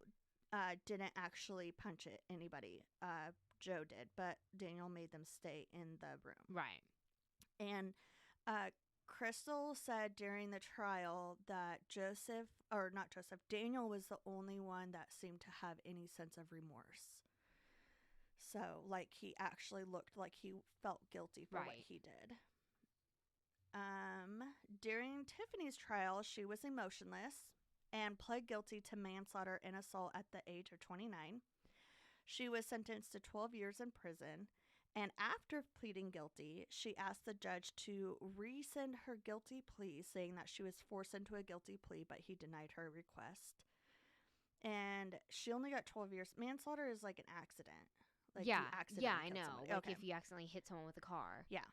didn't actually punch anybody. Joe did, but Daniel made them stay in the room. Right. And Crystal said during the trial that Daniel was the only one that seemed to have any sense of remorse. So, like, he actually looked like he felt guilty for what he did. During Tiffany's trial, she was emotionless and pled guilty to manslaughter and assault at the age of 29. She was sentenced to 12 years in prison, and after pleading guilty, she asked the judge to rescind her guilty plea, saying that she was forced into a guilty plea, but he denied her request. And she only got 12 years. Manslaughter is like an accident. Like, yeah, I know. Somebody. Like, okay. If you accidentally hit someone with a car. Yeah.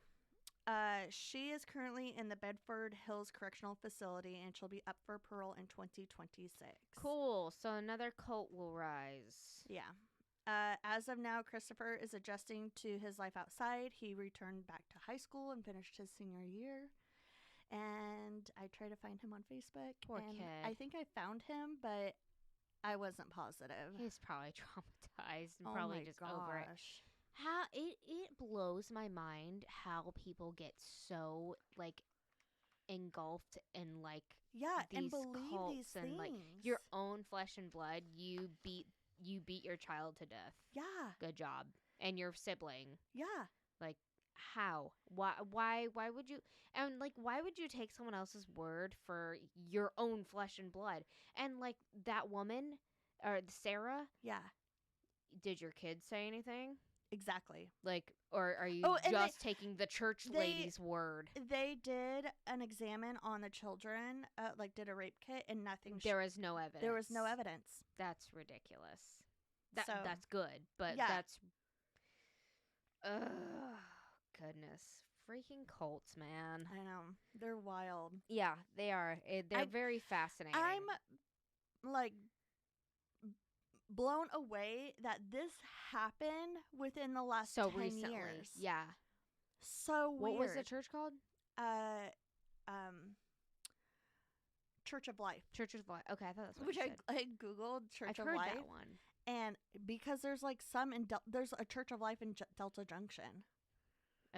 She is currently in the Bedford Hills Correctional Facility, and she'll be up for parole in 2026. Cool. So another cult will rise. Yeah. As of now, Christopher is adjusting to his life outside. He returned back to high school and finished his senior year. And I tried to find him on Facebook. Poor and kid. I think I found him, but I wasn't positive. He's probably traumatized and probably just over it. How it blows my mind how people get so, like, engulfed in, like, these and believe cults these and things. Like your own flesh and blood. You beat your child to death. Yeah. Good job. And your sibling. Yeah. Like, how? Why would you? And, like, why would you take someone else's word for your own flesh and blood? And, like, that woman, or Sarah. Yeah. Did your kids say anything? Exactly. Like, or are you just taking the church lady's word? They did an examine on the children, like did a rape kit, and nothing. There was no evidence. There was no evidence. That's ridiculous. That's good, but Ugh, goodness. Freaking cults, man. I know. They're wild. Yeah, they are. They're I very fascinating. I'm like blown away that this happened within the last So 10 recently. years. Yeah. So What weird. was the church called? Uh Church of Life. Church of Life. Okay, I thought that's what Which you said. I googled Church I've of heard Life, that one. and because there's like some in there's a Church of Life in Delta Junction.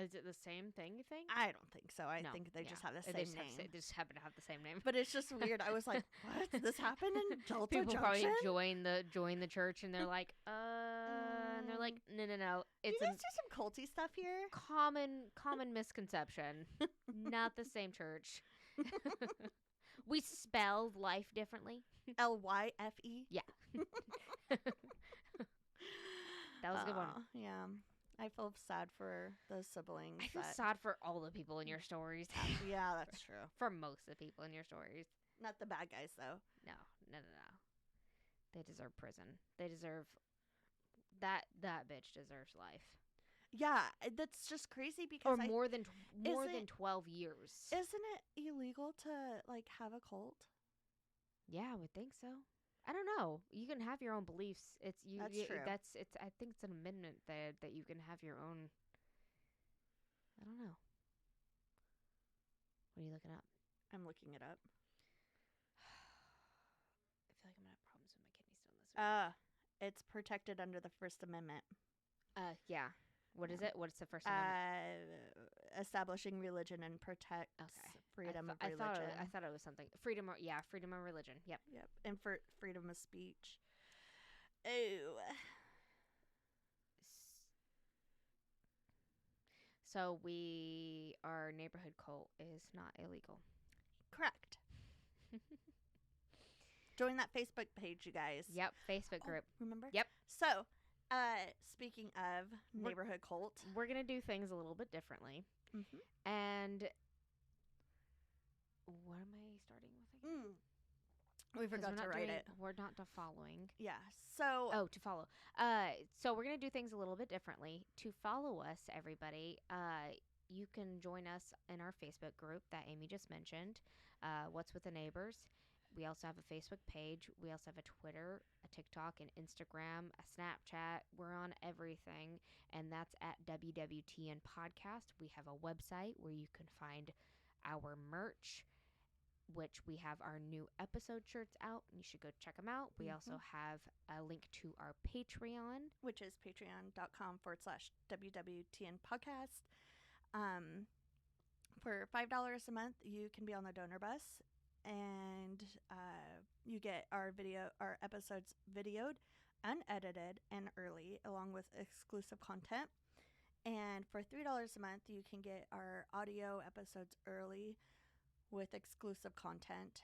Is it the same thing, you think? I don't think so. I No, think they yeah. just have the They same name. they just happen to have the same name. But it's just weird. I was like, what? This happened in Delta People Junction? probably join the church and they're like, and they're like, no. Do you It's guys a do some culty stuff here? common misconception. Not the same church. We spell life differently. LYFE. Yeah. That was a good one. Yeah. I feel sad for the siblings. I feel that- sad for all the people in your stories. Yeah, that's true. For most of the people in your stories. Not the bad guys, though. No. They deserve prison. They deserve that bitch deserves life. Yeah, that's just crazy because Or more than 12 years. Isn't it illegal to like have a cult? Yeah, I would think so. I don't know. You can have your own beliefs. It's you. That's true. It's. I think it's an amendment that you can have your own. I don't know. What are you looking up? I'm looking it up. I feel like I'm gonna have problems with my kidney stone this week. It's protected under the First Amendment. Yeah. What is it? What's the first amendment? Establishing religion and protects freedom of religion. I thought it was something freedom of religion. Yep. Yep, and for freedom of speech. Oh. So our neighborhood cult is not illegal. Correct. Join that Facebook page, you guys. Yep, Facebook group. Remember? Yep. So, speaking of neighborhood cult, we're gonna do things a little bit differently. Mm-hmm. And what am I starting with again? We forgot to write it. We're not following. Yeah. So. Oh, to follow. So we're gonna do things a little bit differently. To follow us, everybody, you can join us in our Facebook group that Amy just mentioned. What's with the Neighbors? We also have a Facebook page. We also have a Twitter, a TikTok, an Instagram, a Snapchat. We're on everything, and that's at WWTN Podcast. We have a website where you can find our merch, which we have our new episode shirts out. You should go check them out. We also have a link to our Patreon, which is patreon.com/WWTN Podcast. For $5 a month, you can be on the donor bus, and you get our episodes videoed, unedited, and early, along with exclusive content. And for $3 a month, you can get our audio episodes early with exclusive content.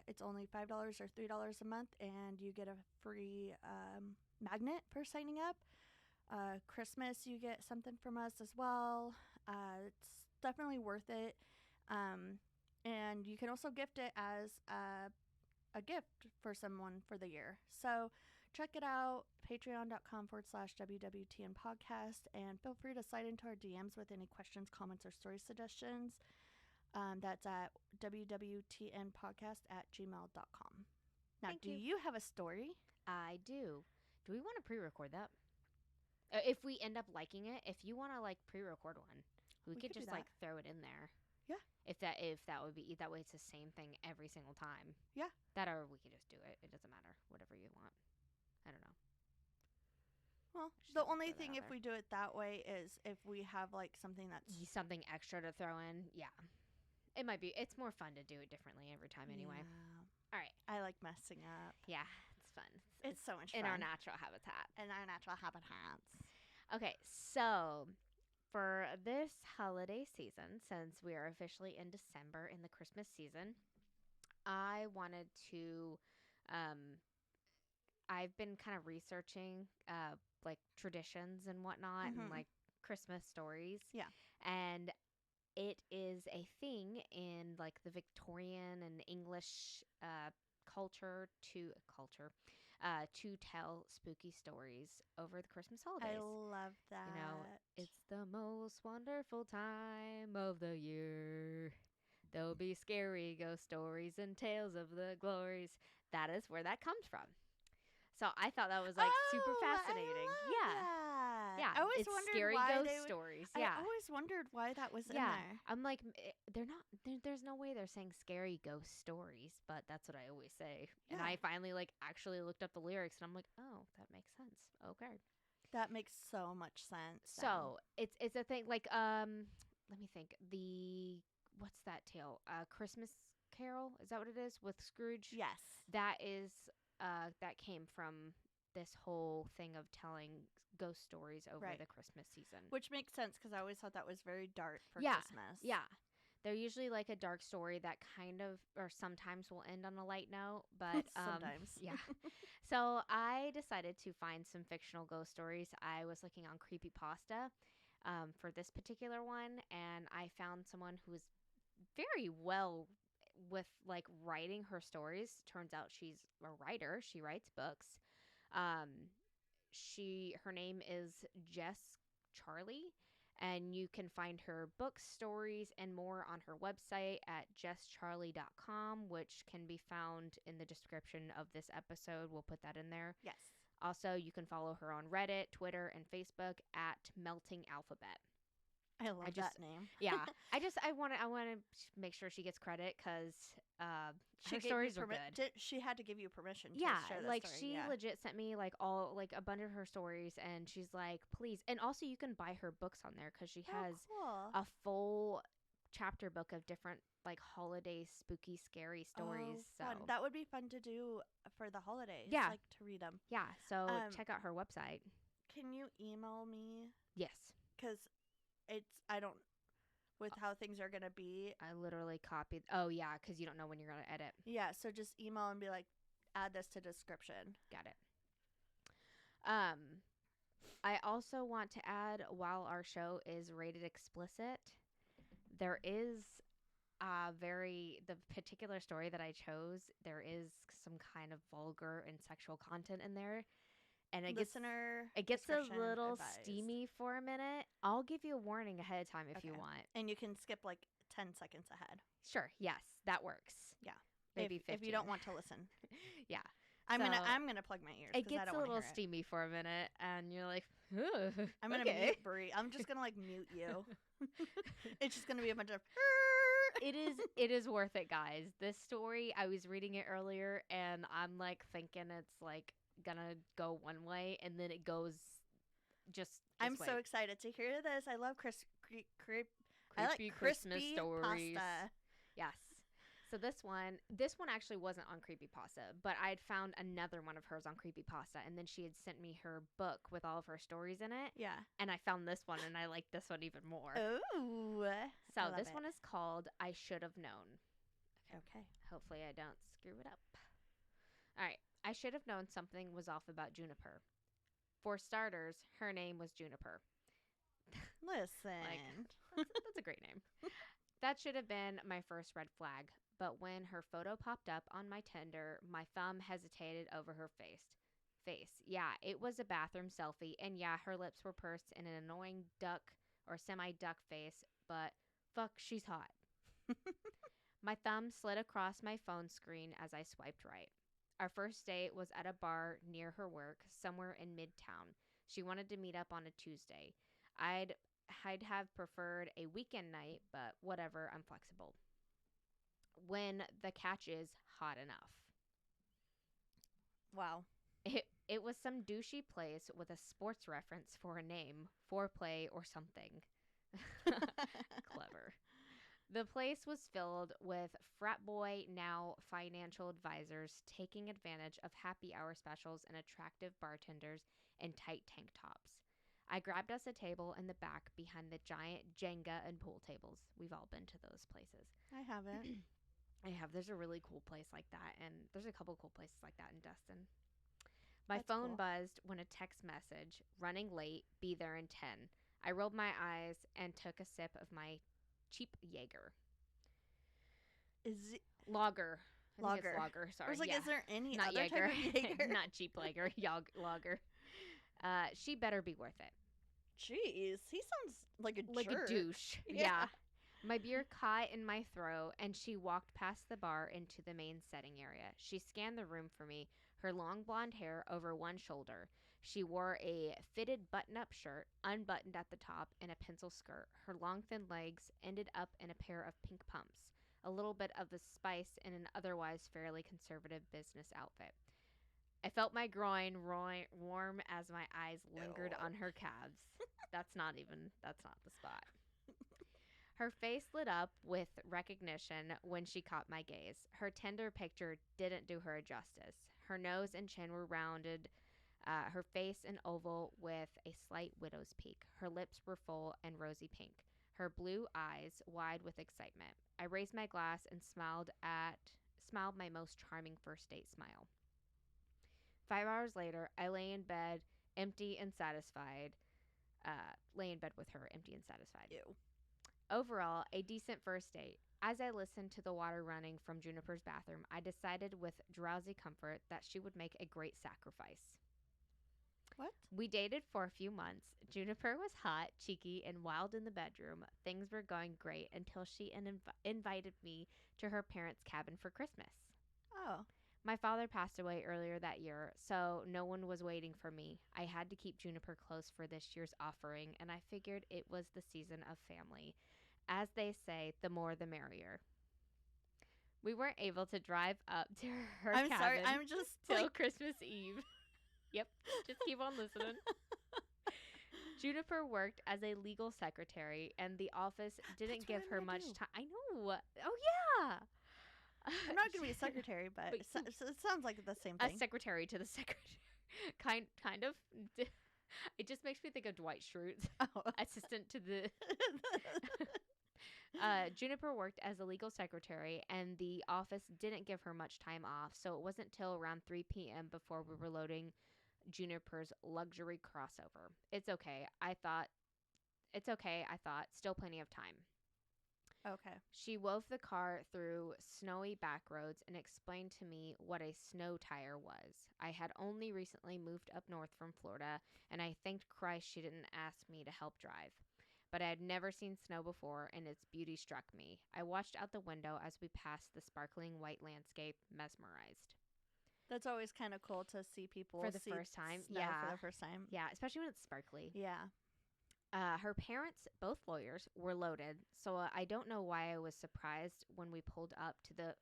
It's only $5 or $3 a month, and you get a free magnet for signing up. Christmas, you get something from us as well. It's definitely worth it. And you can also gift it as a gift for someone for the year. So check it out, patreon.com/WWTN Podcast, and feel free to slide into our DMs with any questions, comments, or story suggestions. That's at wwtnpodcast@gmail.com. Now, do you have a story? I do. Do we want to pre-record that? If we end up liking it, if you want to like pre-record one, we could just like throw it in there. Yeah. If that would be that way, it's the same thing every single time. Yeah. That or we could just do it. It doesn't matter. Whatever you want. I don't know. Well, the only thing if we do it that way is if we have like something that's something extra to throw in. Yeah. It might be. It's more fun to do it differently every time anyway. Yeah. All right. I like messing up. Yeah, it's fun. It's so much fun. In our natural habitat. Okay, so for this holiday season, since we are officially in December in the Christmas season, I wanted to, I've been kind of researching like traditions and whatnot and like Christmas stories. Yeah. And it is a thing in like the Victorian and English culture to tell spooky stories over the Christmas I holidays. love You know, that. it's the most wonderful time of the year. There'll be scary ghost stories and tales of the glories. That is where that comes from. So I thought that was like super Oh, fascinating. I love Yeah. that. Yeah. I always It's wondered scary why ghost they would. stories. I Yeah. always wondered why that was in Yeah. there. I'm like, they're not, there's no way they're saying scary ghost stories, but that's what I always say. And Yeah. I finally like actually looked up the lyrics and I'm like, oh, that makes sense. Okay. That makes so much sense. So it's a thing like, let me think. What's that tale? Christmas Carol? Is that what it is with Scrooge? Yes. That is, that came from this whole thing of telling ghost stories over Right. the Christmas season. Which makes sense because I always thought that was very dark for Yeah, Christmas. yeah. They're usually like a dark story that kind of, or sometimes will end on a light note, but Sometimes. yeah. So I decided to find some fictional ghost stories. I was looking on Creepypasta for this particular one, and I found someone who was very well with like writing her stories. Turns out she's a writer. She writes books. Um, her name is Jess Charlie, and you can find her books, stories, and more on her website at jesscharlie.com, which can be found in the description of this episode. We'll put that in there. Yes. Also, you can follow her on Reddit, Twitter, and Facebook at Melting Alphabet. I love that name. Yeah, I want to make sure she gets credit because her stories are good. She had to give you permission. To Yeah, share like story. she legit sent me like a bunch of her stories, and she's like, please. And also, you can buy her books on there because she has cool. a full chapter book of different like holiday spooky scary stories. So fun. That would be fun to do for the holidays. Yeah. Like to read them. Yeah, so check out her website. Can you email me? Yes. Because I don't, with how things are going to be. I literally copied. Oh, yeah, because you don't know when you're going to edit. Yeah, so just email and be like, add this to description. Got it. I also want to add, while our show is rated explicit, there is the particular story that I chose, there is some kind of vulgar and sexual content in there. And it gets a little steamy for a minute. I'll give you a warning ahead of time if you want. And you can skip like 10 seconds ahead. Sure. Yes, that works. Yeah. Maybe if you don't want to listen. Yeah. I'm gonna plug my ears. It gets I don't a little hear steamy for a minute, and you're like, I'm gonna mute Brie. I'm just gonna like mute you. It's just gonna be a bunch of. It is worth it, guys. This story, I was reading it earlier, and I'm like thinking it's like gonna go one way, and then it goes just. I'm way. So excited to hear this. I love creepy crispy Christmas stories. Pasta. Yes. So this one actually wasn't on Creepypasta, but I had found another one of hers on Creepypasta, and then she had sent me her book with all of her stories in it. Yeah. And I found this one, and I liked this one even more. Ooh. So this one is called I Should Have Known. Okay. Hopefully I don't screw it up. All right. I should have known something was off about Juniper. For starters, her name was Juniper. Listen. That's a great name. That should have been my first red flag. But when her photo popped up on my Tinder, my thumb hesitated over her face. Yeah, it was a bathroom selfie, and yeah, her lips were pursed in an annoying duck or semi-duck face, but fuck, she's hot. My thumb slid across my phone screen as I swiped right. Our first date was at a bar near her work, somewhere in Midtown. She wanted to meet up on a Tuesday. I'd have preferred a weekend night, but whatever, I'm flexible. When the catch is hot enough. Wow. It was some douchey place with a sports reference for a name, foreplay or something. Clever. The place was filled with frat boy, now financial advisors, taking advantage of happy hour specials and attractive bartenders in tight tank tops. I grabbed us a table in the back behind the giant Jenga and pool tables. We've all been to those places. I haven't. I have. There's a really cool place like that, and there's a couple cool places like that in Destin. My That's phone cool. buzzed when a text message, running late, be there in 10. I rolled my eyes and took a sip of my cheap Jaeger. Is it Lager. I think it's Lager. lager. I Sorry. was like, Yeah. is there any Not other Jaeger. type of Jaeger? Not cheap lager. Lager. She better be worth it. Jeez, he sounds like a Like a jerk. douche. Yeah. My beer caught in my throat, and she walked past the bar into the main setting area. She scanned the room for me, her long blonde hair over one shoulder. She wore a fitted button up shirt, unbuttoned at the top, and a pencil skirt. Her long, thin legs ended up in a pair of pink pumps, a little bit of the spice in an otherwise fairly conservative business outfit. I felt my groin warm as my eyes lingered Ew. on her calves. That's not the spot. Her face lit up with recognition when she caught my gaze. Her tender picture didn't do her justice. Her nose and chin were rounded, her face an oval with a slight widow's peak. Her lips were full and rosy pink, her blue eyes wide with excitement. I raised my glass and smiled my most charming first date smile. 5 hours later, I lay in bed, empty and satisfied. Lay in bed with her, empty and satisfied. Ew. Overall, a decent first date. As I listened to the water running from Juniper's bathroom, I decided with drowsy comfort that she would make a great sacrifice. What? We dated for a few months. Juniper was hot, cheeky, and wild in the bedroom. Things were going great until she invited me to her parents' cabin for Christmas. Oh. My father passed away earlier that year, so no one was waiting for me. I had to keep Juniper close for this year's offering, and I figured it was the season of family. As they say, the more the merrier. We weren't able to drive up to her I'm cabin sorry. I'm just till like, Christmas Eve. Yep, just keep on listening. Juniper worked as a legal secretary, and the office didn't That's give what her I'm much gonna do. time. I know. Oh yeah. I'm not gonna be a secretary, but But it sounds like the same a thing. secretary to the secretary. Kind of. It just makes me think of Dwight Schrute, Oh. assistant to the. Juniper worked as a legal secretary, and the office didn't give her much time off, so it wasn't till around 3 p.m. before we were loading Juniper's luxury crossover. It's okay. I thought. It's okay, I thought. Still plenty of time. Okay. She wove the car through snowy back roads and explained to me what a snow tire was. I had only recently moved up north from Florida, and I thanked Christ she didn't ask me to help drive. But I had never seen snow before, and its beauty struck me. I watched out the window as we passed the sparkling white landscape, mesmerized. That's always kind of cool to see people For the see first time? snow Yeah. for the first time. Yeah, especially when it's sparkly. Yeah. Her parents, both lawyers, were loaded, so I don't know why I was surprised when we pulled up to the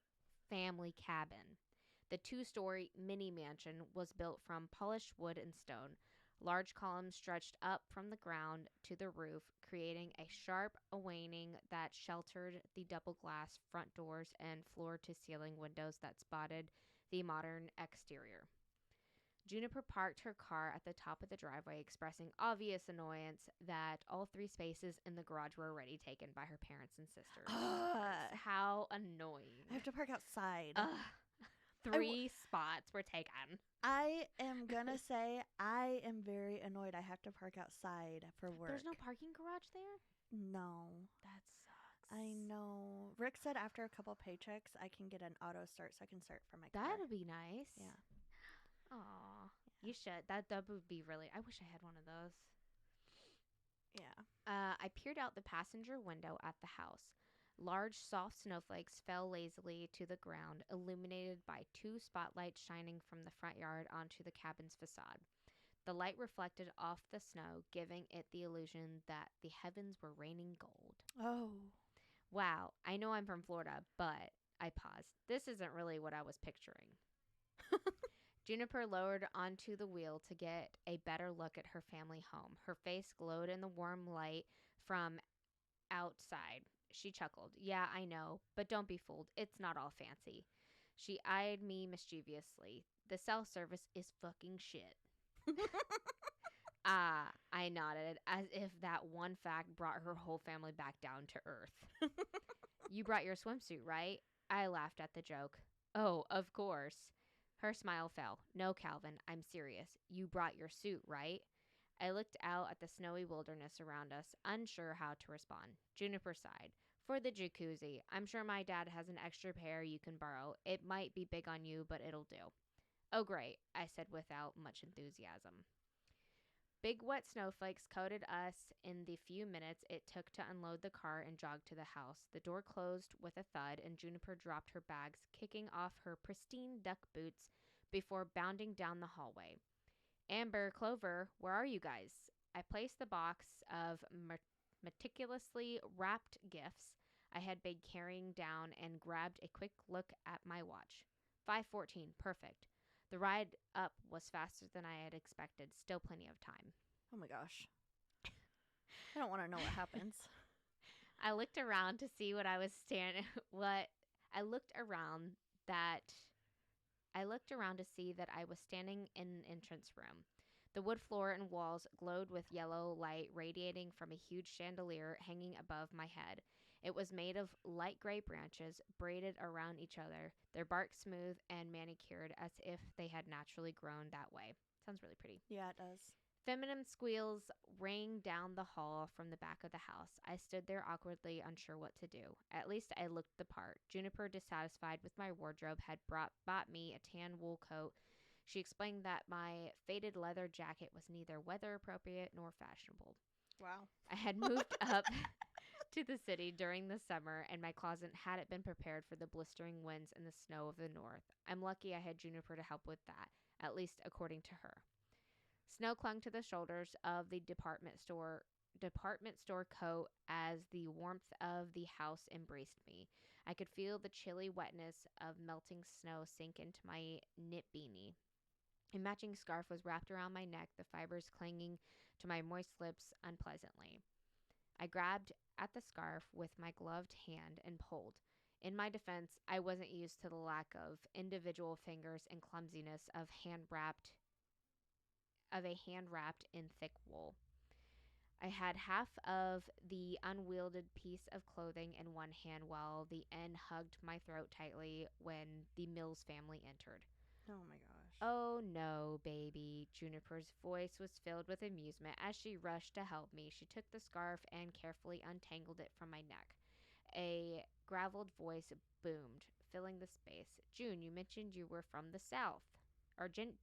family cabin. The 2-story mini mansion was built from polished wood and stone. Large columns stretched up from the ground to the roof, creating a sharp awning that sheltered the double glass front doors and floor to ceiling windows that spotted the modern exterior. Juniper parked her car at the top of the driveway, expressing obvious annoyance that all 3 spaces in the garage were already taken by her parents and sisters. How annoying. I have to park outside. Ugh. 3 spots were taken. I am gonna say I am very annoyed. I have to park outside for work. There's no parking garage there? No. That sucks. I know. Rick said after a couple paychecks, I can get an auto start, so I can start from my car. That'd be nice. Yeah. Aw. You should. That would be really. I wish I had one of those. Yeah. I peered out the passenger window at the house. Large, soft snowflakes fell lazily to the ground, illuminated by 2 spotlights shining from the front yard onto the cabin's facade. The light reflected off the snow, giving it the illusion that the heavens were raining gold. Oh. Wow, I know I'm from Florida, but I paused. This isn't really what I was picturing. Juniper lowered onto the wheel to get a better look at her family home. Her face glowed in the warm light from outside. She chuckled. Yeah, I know, but don't be fooled. It's not all fancy. She eyed me mischievously. The cell service is fucking shit. I nodded, as if that one fact brought her whole family back down to earth. You brought your swimsuit, right? I laughed at the joke. Oh, of course. Her smile fell. No, Calvin, I'm serious. You brought your suit, right? I looked out at the snowy wilderness around us, unsure how to respond. Juniper sighed. For the jacuzzi. I'm sure my dad has an extra pair you can borrow. It might be big on you, but it'll do. Oh, great, I said without much enthusiasm. Big wet snowflakes coated us in the few minutes it took to unload the car and jog to the house. The door closed with a thud, and Juniper dropped her bags, kicking off her pristine duck boots before bounding down the hallway. Amber, Clover, where are you guys? I placed the box of meticulously wrapped gifts I had been carrying down and grabbed a quick look at my watch. 5:14, perfect. The ride up was faster than I had expected. Still plenty of time. Oh my gosh. I don't want to know what happens. I looked around to see what I was standing. What I looked around that I looked around to see that I was standing in an entrance room. The wood floor and walls glowed with yellow light radiating from a huge chandelier hanging above my head. It was made of light gray branches braided around each other, their bark smooth and manicured as if they had naturally grown that way. Sounds really pretty. Yeah, it does. Feminine squeals rang down the hall from the back of the house. I stood there awkwardly, unsure what to do. At least I looked the part. Juniper, dissatisfied with my wardrobe, had bought me a tan wool coat. She explained that my faded leather jacket was neither weather appropriate nor fashionable. Wow. I had moved up to the city during the summer, and my closet hadn't been prepared for the blistering winds and the snow of the north. I'm lucky I had Juniper to help with that, at least according to her. Snow clung to the shoulders of the department store coat as the warmth of the house embraced me. I could feel the chilly wetness of melting snow sink into my knit beanie. A matching scarf was wrapped around my neck, the fibers clinging to my moist lips unpleasantly. I grabbed at the scarf with my gloved hand and pulled. In my defense, I wasn't used to the lack of individual fingers and clumsiness of a hand wrapped in thick wool. I had half of the unwielded piece of clothing in one hand while the end hugged my throat tightly when the Mills family entered. Oh my gosh. Oh no, baby. Juniper's voice was filled with amusement. As she rushed to help me, she took the scarf and carefully untangled it from my neck. A graveled voice boomed, filling the space. June, you mentioned you were from the South.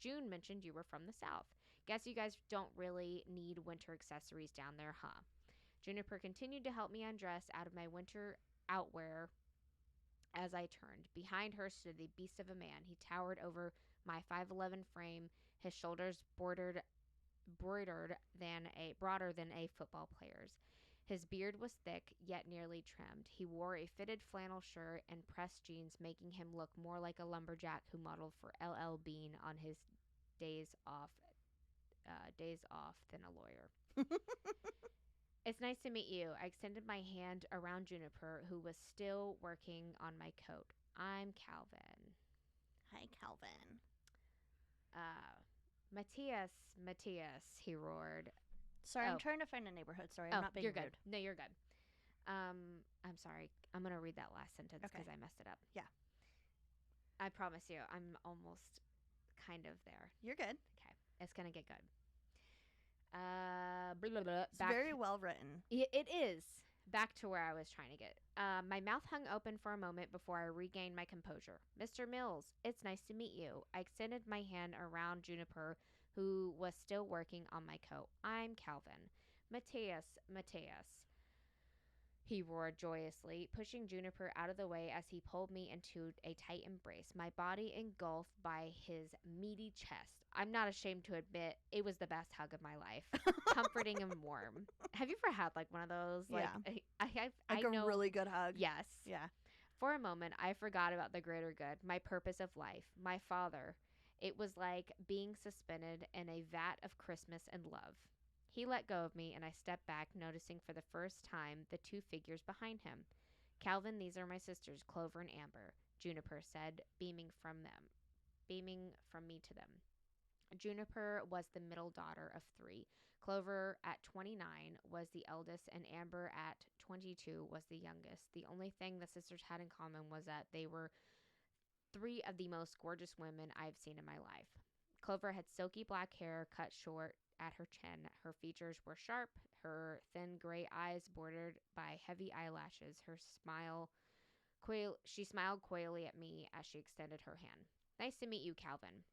June mentioned you were from the South. Guess you guys don't really need winter accessories down there, huh? Juniper continued to help me undress out of my winter outwear as I turned. Behind her stood the beast of a man. He towered over my 5'11" frame, his shoulders broader than a football player's. His beard was thick, yet nearly trimmed. He wore a fitted flannel shirt and pressed jeans, making him look more like a lumberjack who modeled for L.L. Bean on his days off, than a lawyer. It's nice to meet you. I extended my hand around Juniper, who was still working on my coat. I'm Calvin. Hi, Calvin. Matthias, he roared. Sorry, Oh. I'm trying to find a neighborhood story. I'm not being you're rude. good. No, you're good. I'm sorry. I'm going to read that last sentence because I messed it up. Yeah. I promise you, I'm almost kind of there. You're good. Okay. It's going to get good. It's very well written. It is. Back to where I was trying to get. My mouth hung open for a moment before I regained my composure. Mr. Mills, it's nice to meet you. I extended my hand around Juniper, who was still working on my coat. I'm Calvin. Matthias, he roared joyously, pushing Juniper out of the way as he pulled me into a tight embrace, my body engulfed by his meaty chest. I'm not ashamed to admit it was the best hug of my life, comforting and warm. Have you ever had like one of those? Like, yeah. I know, a really good hug. Yes. Yeah. For a moment, I forgot about the greater good, my purpose of life, my father. It was like being suspended in a vat of Christmas and love. He let go of me, and I stepped back, noticing for the first time the two figures behind him. Calvin, these are my sisters, Clover and Amber, Juniper said, beaming from me to them. Juniper was the middle daughter of three. Clover, at 29, was the eldest, and Amber, at 22, was the youngest. The only thing the sisters had in common was that they were three of the most gorgeous women I've seen in my life. Clover had silky black hair cut short at her chin. Her features were sharp, her thin gray eyes bordered by heavy eyelashes. She smiled coyly at me as she extended her hand. Nice to meet you, Calvin.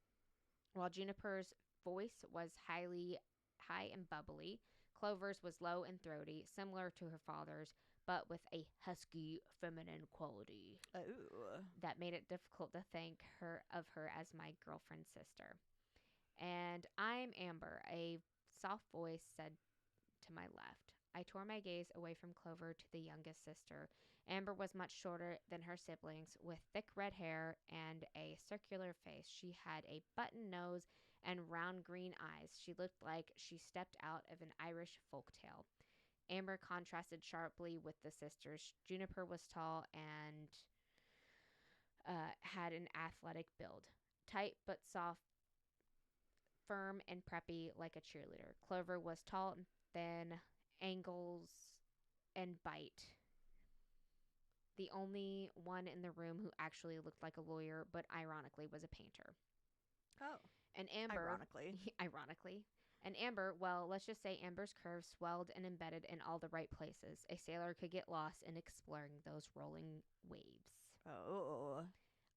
While Juniper's voice was high and bubbly, Clover's was low and throaty, similar to her father's, but with a husky, feminine quality Oh. that made it difficult to think of her as my girlfriend's sister. And I'm Amber, a soft voice said to my left. I tore my gaze away from Clover to the youngest sister. Amber was much shorter than her siblings, with thick red hair and a circular face. She had a button nose and round green eyes. She looked like she stepped out of an Irish folk tale. Amber contrasted sharply with the sisters. Juniper was tall and had an athletic build, tight but soft, firm and preppy like a cheerleader. Clover was tall and thin, angles and bite. The only one in the room who actually looked like a lawyer, but ironically was a painter. Oh. And Amber, Ironically. ironically, and Amber, well, let's just say Amber's curves swelled and embedded in all the right places. A sailor could get lost in exploring those rolling waves. Oh.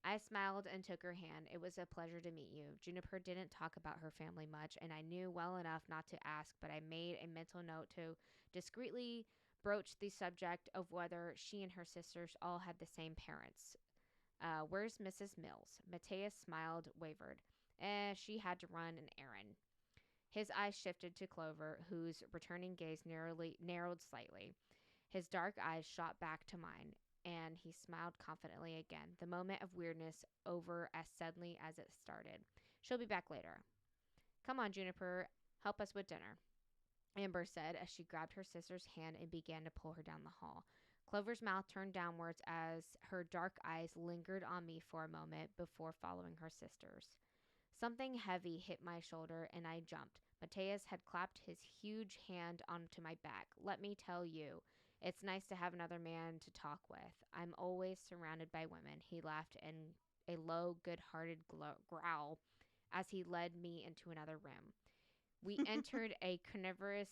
I smiled and took her hand. It was a pleasure to meet you. Juniper didn't talk about her family much, and I knew well enough not to ask, but I made a mental note to discreetly broach the subject of whether she and her sisters all had the same parents. Where's Mrs. Mills? Matthias smiled, wavered. She had to run an errand. His eyes shifted to Clover, whose returning gaze narrowed slightly. His dark eyes shot back to mine, and he smiled confidently again. The moment of weirdness over as suddenly as it started. She'll be back later. Come on, Juniper, help us with dinner, Amber said as she grabbed her sister's hand and began to pull her down the hall. Clover's mouth turned downwards as her dark eyes lingered on me for a moment before following her sister's. Something heavy hit my shoulder and I jumped. Matthias had clapped his huge hand onto my back. Let me tell you, it's nice to have another man to talk with. I'm always surrounded by women. He laughed in a low, good-hearted growl as he led me into another room. We entered a carnivorous,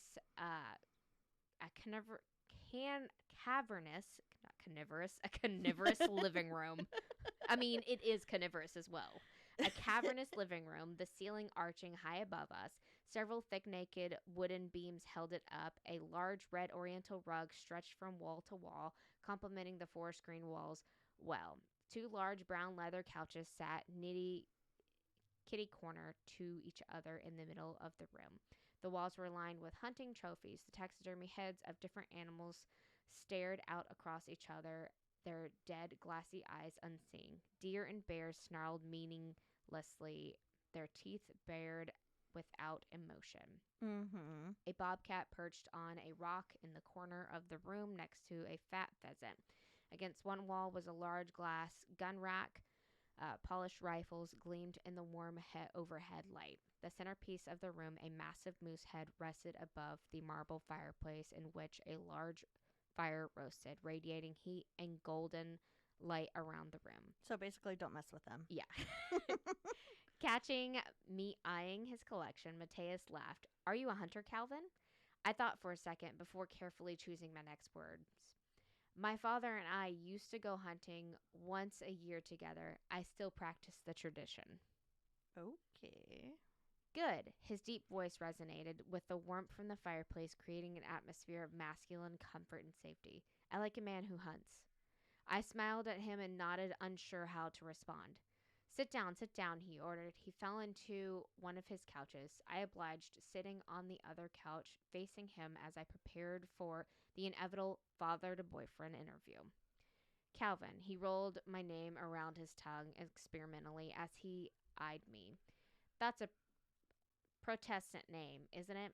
can cavernous, not carnivorous, a carnivorous living room. I mean, it is carnivorous as well. A cavernous living room, the ceiling arching high above us. Several thick, naked wooden beams held it up. A large red oriental rug stretched from wall to wall, complementing the forest green walls well. Two large brown leather couches sat kitty corner to each other in the middle of the room. The walls were lined with hunting trophies. The taxidermy heads of different animals stared out across each other, their dead, glassy eyes unseeing. Deer and bears snarled meaninglessly, their teeth bared without emotion. Mm-hmm. A bobcat perched on a rock in the corner of the room next to a fat pheasant. Against one wall was a large glass gun rack. Polished rifles gleamed in the warm overhead light. The centerpiece of the room, a massive moose head, rested above the marble fireplace in which a large fire roasted, radiating heat and golden light around the room. So basically, don't mess with them. Yeah. Catching me eyeing his collection, Matthias laughed. Are you a hunter, Calvin? I thought for a second before carefully choosing my next words. My father and I used to go hunting once a year together. I still practice the tradition. Okay. Good. His deep voice resonated with the warmth from the fireplace, creating an atmosphere of masculine comfort and safety. I like a man who hunts. I smiled at him and nodded, unsure how to respond. Sit down, he ordered. He fell into one of his couches. I obliged, sitting on the other couch, facing him as I prepared for the inevitable father to boyfriend interview. Calvin, he rolled my name around his tongue experimentally as he eyed me. That's a Protestant name, isn't it?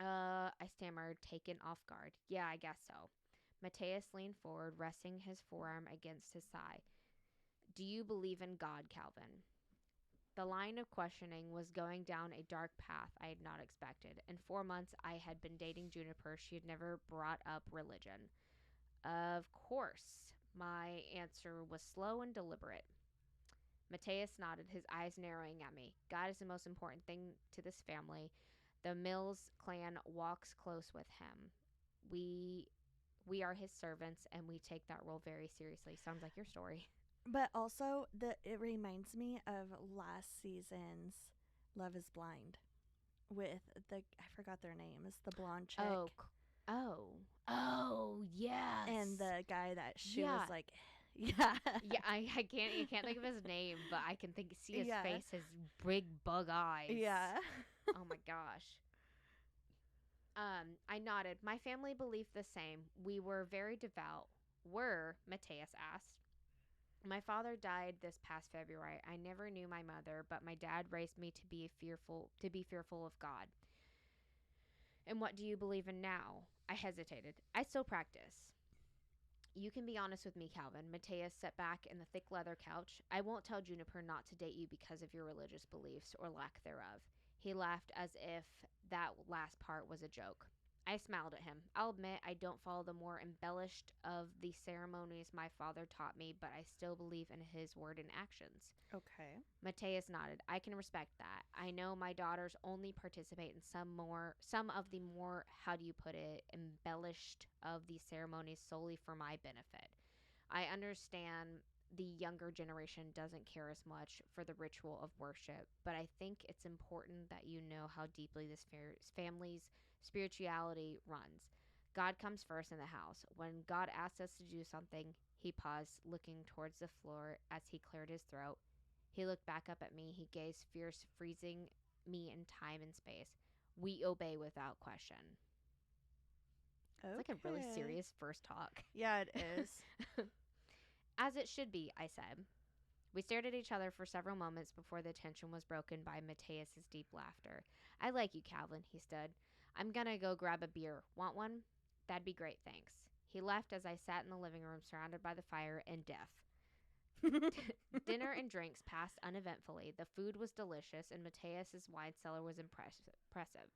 I stammered, taken off guard. Yeah, I guess so. Matthias leaned forward, resting his forearm against his thigh. Do you believe in God, Calvin? The line of questioning was going down a dark path I had not expected. In 4 months, I had been dating Juniper. She had never brought up religion. Of course. My answer was slow and deliberate. Matthias nodded, his eyes narrowing at me. God is the most important thing to this family. The Mills clan walks close with him. We we are his servants and we take that role very seriously. Sounds like your story. But also, it reminds me of last season's Love Is Blind with I forgot their names, the blonde chick Oh, oh, oh, yes. and the guy that she was Yeah. like, yeah, Yeah, I can't think of his name, but I can see his yeah, face, his big bug eyes. yeah. Oh my gosh. I nodded. My family believed the same. We were very devout. Were, Mateus asked. My father died this past February. I never knew my mother, but my dad raised me to be fearful of God. And what do you believe in now? I hesitated. I still practice. You can be honest with me, Calvin. Mateus sat back in the thick leather couch. I won't tell Juniper not to date you because of your religious beliefs or lack thereof. He laughed as if that last part was a joke. I smiled at him. I'll admit I don't follow the more embellished of the ceremonies my father taught me, but I still believe in his word and actions. Okay. Mateus nodded. I can respect that. I know my daughters only participate in some of the more, how do you put it, embellished of these ceremonies solely for my benefit. I understand the younger generation doesn't care as much for the ritual of worship, but I think it's important that you know how deeply this family's spirituality runs. God comes first in the house. When God asks us to do something, he paused, looking towards the floor as he cleared his throat. He looked back up at me. He gazed fierce, freezing me in time and space. We obey without question. It's like a really Okay. serious first talk. Yeah, it is. As it should be, I said. We stared at each other for several moments before the tension was broken by Mateus's deep laughter. I like you, Calvin, he stood. I'm gonna go grab a beer. Want one? That'd be great, thanks. He left as I sat in the living room surrounded by the fire and death. Dinner and drinks passed uneventfully. The food was delicious, and Mateus's wine cellar was impressive.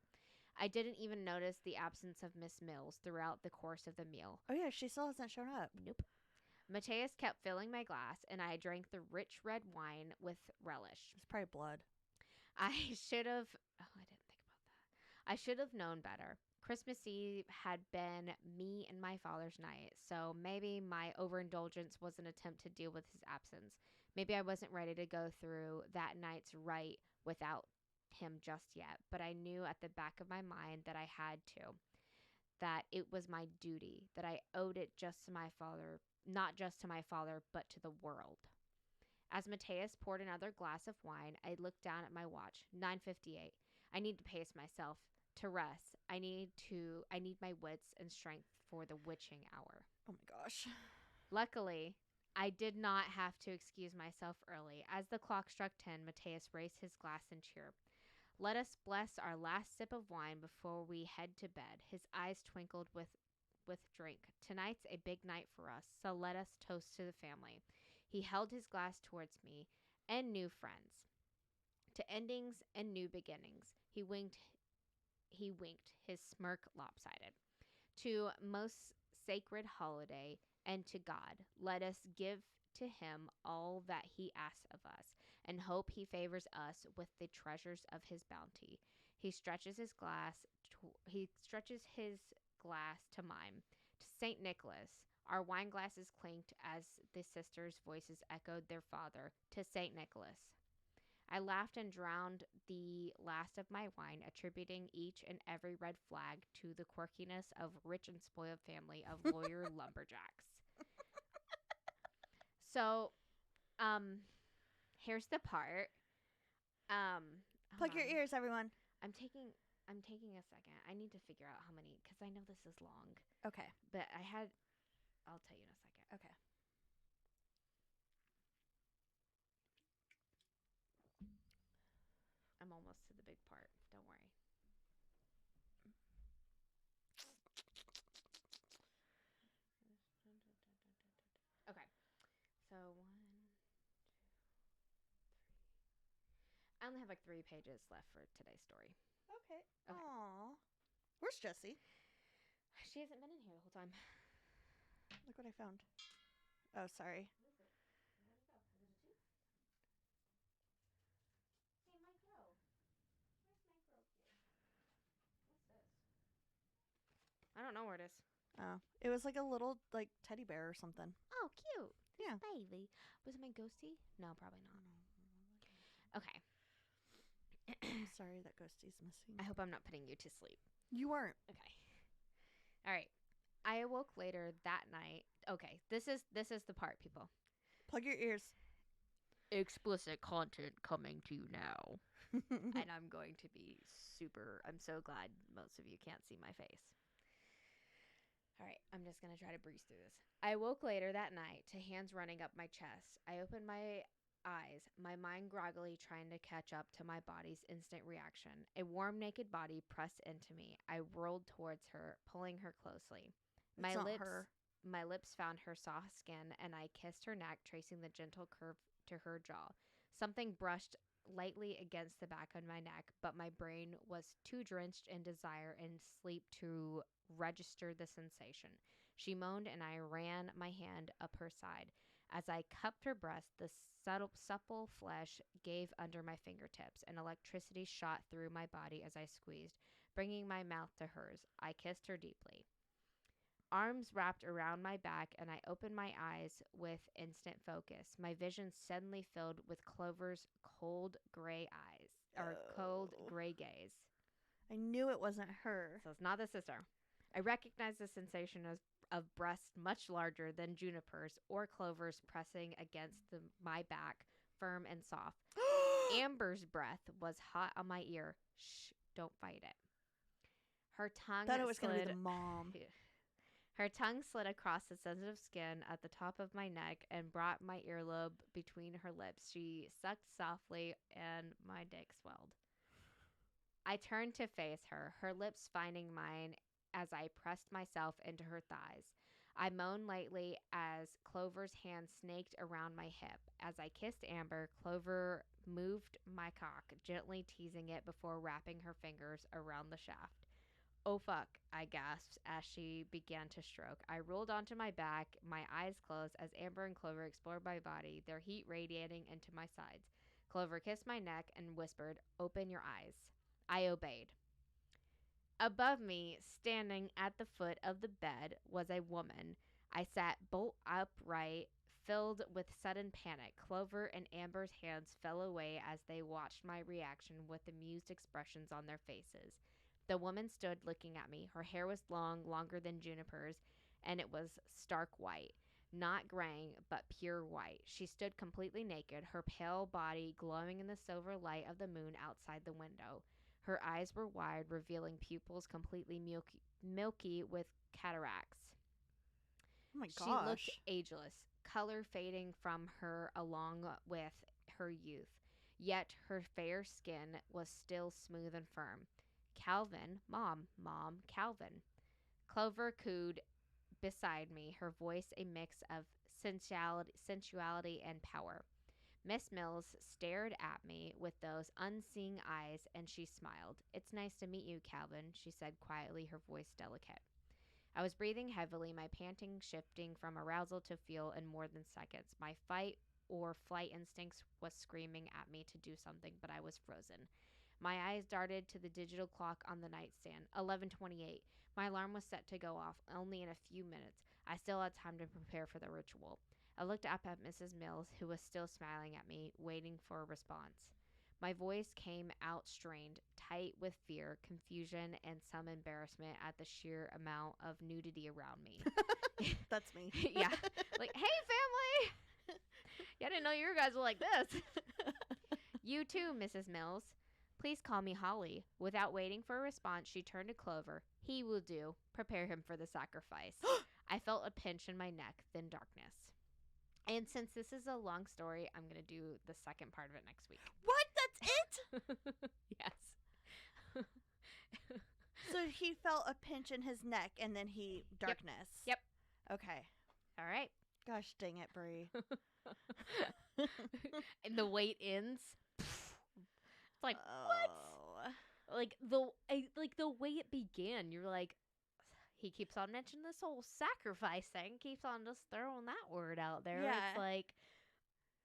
I didn't even notice the absence of Miss Mills throughout the course of the meal. Oh yeah, she still hasn't shown up. Nope. Mateus kept filling my glass, and I drank the rich red wine with relish. It's probably blood. I should have. Oh, I didn't think about that. I should have known better. Christmas Eve had been me and my father's night, so maybe my overindulgence was an attempt to deal with his absence. Maybe I wasn't ready to go through that night's rite without him just yet, but I knew at the back of my mind that I had to, that it was my duty, that I owed it just to my father, not just to my father, but to the world. As Mateus poured another glass of wine, I looked down at my watch. 9:58. I need to pace myself to rest. I need my wits and strength for the witching hour. Oh my gosh. Luckily, I did not have to excuse myself early. As the clock struck 10, Mateus raised his glass in cheer. Let us bless our last sip of wine before we head to bed. His eyes twinkled with drink. Tonight's a big night for us, so let us toast to the family. He held his glass towards me and new friends, to endings and new beginnings. He winked, his smirk lopsided. To most sacred holiday and to God, let us give to him all that he asks of us, and hope he favors us with the treasures of his bounty. He stretches his glass to mine. To Saint Nicholas. Our wine glasses clinked as the sisters' voices echoed their father. To Saint Nicholas. I laughed and drowned the last of my wine, attributing each and every red flag to the quirkiness of rich and spoiled family of lawyer lumberjacks. So, um, here's the part. Hold Plug your on. ears, everyone. I'm taking I'm taking a second. I need to figure out how many because I know this is long. Okay. But I'll tell you in a second. Okay. I'm almost to the big part. Don't worry. Okay. So I only have like 3 pages left for today's story. Okay. Okay. Aww. Where's Jessie? She hasn't been in here the whole time. Look what I found. Oh, sorry. What is it? Where did it go? Is it a 2? Hey, Micro. Where's Micro here? where it is. Oh, it was like a little like teddy bear or something. Oh, cute. Yeah. Baby. Was it my ghosty? No, probably not. Okay. I'm sorry that Ghosty's missing. I hope I'm not putting you to sleep. You weren't. Okay. All right. I awoke later that night. Okay, this is the part, people. Plug your ears. Explicit content coming to you now. And I'm going to be I'm so glad most of you can't see my face. All right, I'm just going to try to breeze through this. I woke later that night to hands running up my chest. I opened my eyes, my mind groggily trying to catch up to my body's instant reaction. A warm, naked body pressed into me. I rolled towards her, pulling her closely. It's not her. My lips found her soft skin, and I kissed her neck, tracing the gentle curve to her jaw. Something brushed lightly against the back of my neck, but my brain was too drenched in desire and sleep to register the sensation. She moaned, and I ran my hand up her side. As I cupped her breast, the supple flesh gave under my fingertips, and electricity shot through my body as I squeezed, bringing my mouth to hers. I kissed her deeply. Arms wrapped around my back, and I opened my eyes with instant focus. My vision suddenly filled with Clover's cold gray eyes, or cold gray gaze. I knew it wasn't her. So it's not the sister. I recognized the sensation of breasts much larger than Juniper's or Clover's pressing against my back, firm and soft. Amber's breath was hot on my ear. Shh, don't fight it. Her tongue Thought it was going to be the mom. Her tongue slid across the sensitive skin at the top of my neck and brought my earlobe between her lips. She sucked softly, and my dick swelled. I turned to face her, her lips finding mine as I pressed myself into her thighs. I moaned lightly as Clover's hand snaked around my hip. As I kissed Amber, Clover moved my cock, gently teasing it before wrapping her fingers around the shaft. Oh fuck, I gasped as she began to stroke. I rolled onto my back, my eyes closed as Amber and Clover explored my body, their heat radiating into my sides. Clover kissed my neck and whispered, "Open your eyes." I obeyed. Above me, standing at the foot of the bed, was a woman. I sat bolt upright, filled with sudden panic. Clover and Amber's hands fell away as they watched my reaction with amused expressions on their faces. The woman stood looking at me. Her hair was long, longer than Juniper's, and it was stark white. Not graying, but pure white. She stood completely naked, her pale body glowing in the silver light of the moon outside the window. Her eyes were wide, revealing pupils completely milky with cataracts. Oh my gosh. She looked ageless, color fading from her along with her youth. Yet her fair skin was still smooth and firm. "Calvin, Mom, Calvin." Clover cooed beside me, her voice a mix of sensuality and power. Miss Mills stared at me with those unseeing eyes, and she smiled. "It's nice to meet you, Calvin," she said quietly, her voice delicate. I was breathing heavily, my panting shifting from arousal to feel in more than seconds. My fight or flight instincts was screaming at me to do something, but I was frozen. My eyes darted to the digital clock on the nightstand. 11:28. My alarm was set to go off only in a few minutes. I still had time to prepare for the ritual. I looked up at Mrs. Mills, who was still smiling at me, waiting for a response. My voice came out strained, tight with fear, confusion, and some embarrassment at the sheer amount of nudity around me. That's me. Yeah. Like, "Hey, family! Yeah, I didn't know you guys were like this." "You too, Mrs. Mills. Please call me Holly." Without waiting for a response, she turned to Clover. "He will do. Prepare him for the sacrifice." I felt a pinch in my neck, then darkness. And since this is a long story, I'm going to do the second part of it next week. What? That's it? Yes. So he felt a pinch in his neck and then darkness. Yep. Okay. All right. Gosh dang it, Brie. And the wait ends. It's like, what? Like the way it began, you're like, he keeps on mentioning this whole sacrifice thing, keeps on just throwing that word out there. Yeah. It's like,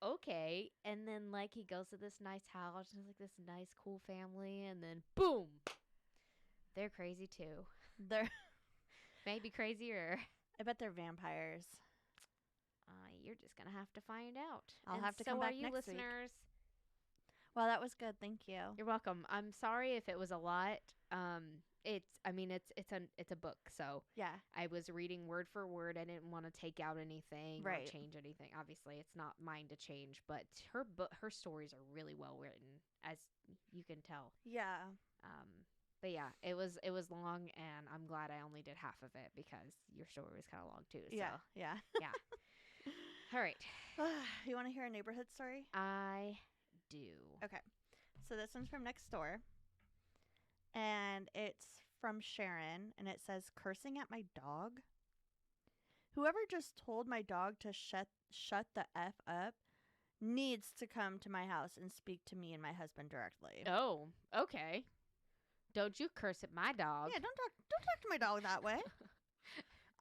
okay. And then like he goes to this nice house and it's like this nice cool family, and then boom, they're crazy too. Maybe crazier. I bet they're vampires. You're just gonna have to find out. I'll And have to so come are back you, next week. listeners. Well, that was good. Thank you. You're welcome. I'm sorry if it was a lot. It's a book, so Yeah. I was reading word for word. I didn't want to take out anything or Right. change anything. Obviously, it's not mine to change, but her stories are really well written, as you can tell. Yeah. But yeah, it was long, and I'm glad I only did half of it because your story was kind of long too. So Yeah. Yeah. yeah. All right, You want to hear a neighborhood story? I do. Okay. So this one's from next door. And it's from Sharon. And it says, cursing at my dog. Whoever just told my dog to shut the F up needs to come to my house and speak to me and my husband directly. Oh, okay. Don't you curse at my dog. Yeah, don't talk to my dog that way.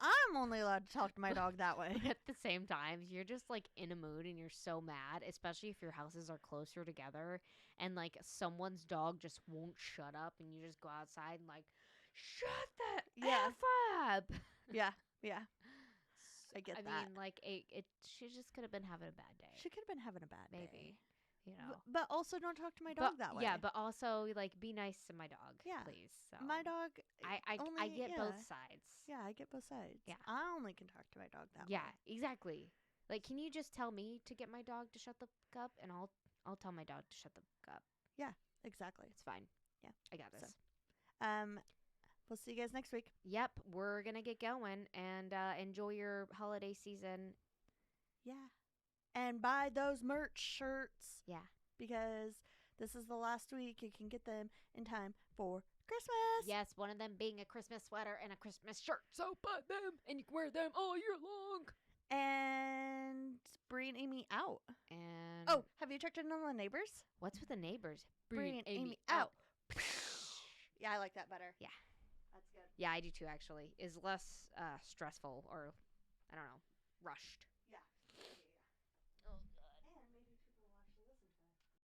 I'm only allowed to talk to my dog that way. At the same time, you're just like in a mood and you're so mad, especially if your houses are closer together and like someone's dog just won't shut up and you just go outside and like, shut the Yeah. F up. Yeah. Yeah. I get that. I mean, like, she just could have been having a bad day. She could have been having a bad day. Maybe. You know. But also don't talk to my dog that way. Yeah, but also like be nice to my dog, Yeah. please. So My dog I only, get both sides. Yeah, I get both sides. Yeah. I only can talk to my dog that way. Yeah, exactly. Like, can you just tell me to get my dog to shut the fuck up, and I'll tell my dog to shut the fuck up. Exactly. It's fine. Yeah. I got this. We'll see you guys next week. Yep, we're gonna get going and enjoy your holiday season. Yeah. And buy those merch shirts. Yeah. Because this is the last week you can get them in time for Christmas. Yes, one of them being a Christmas sweater and a Christmas shirt. So buy them, and you can wear them all year long. And Bree and Amy out. And Oh, have you checked in on the neighbors? what's with the neighbors? Bree and Amy out. Yeah, I like that better. Yeah. That's good. Yeah, I do too. Actually, is less stressful or I don't know, rushed.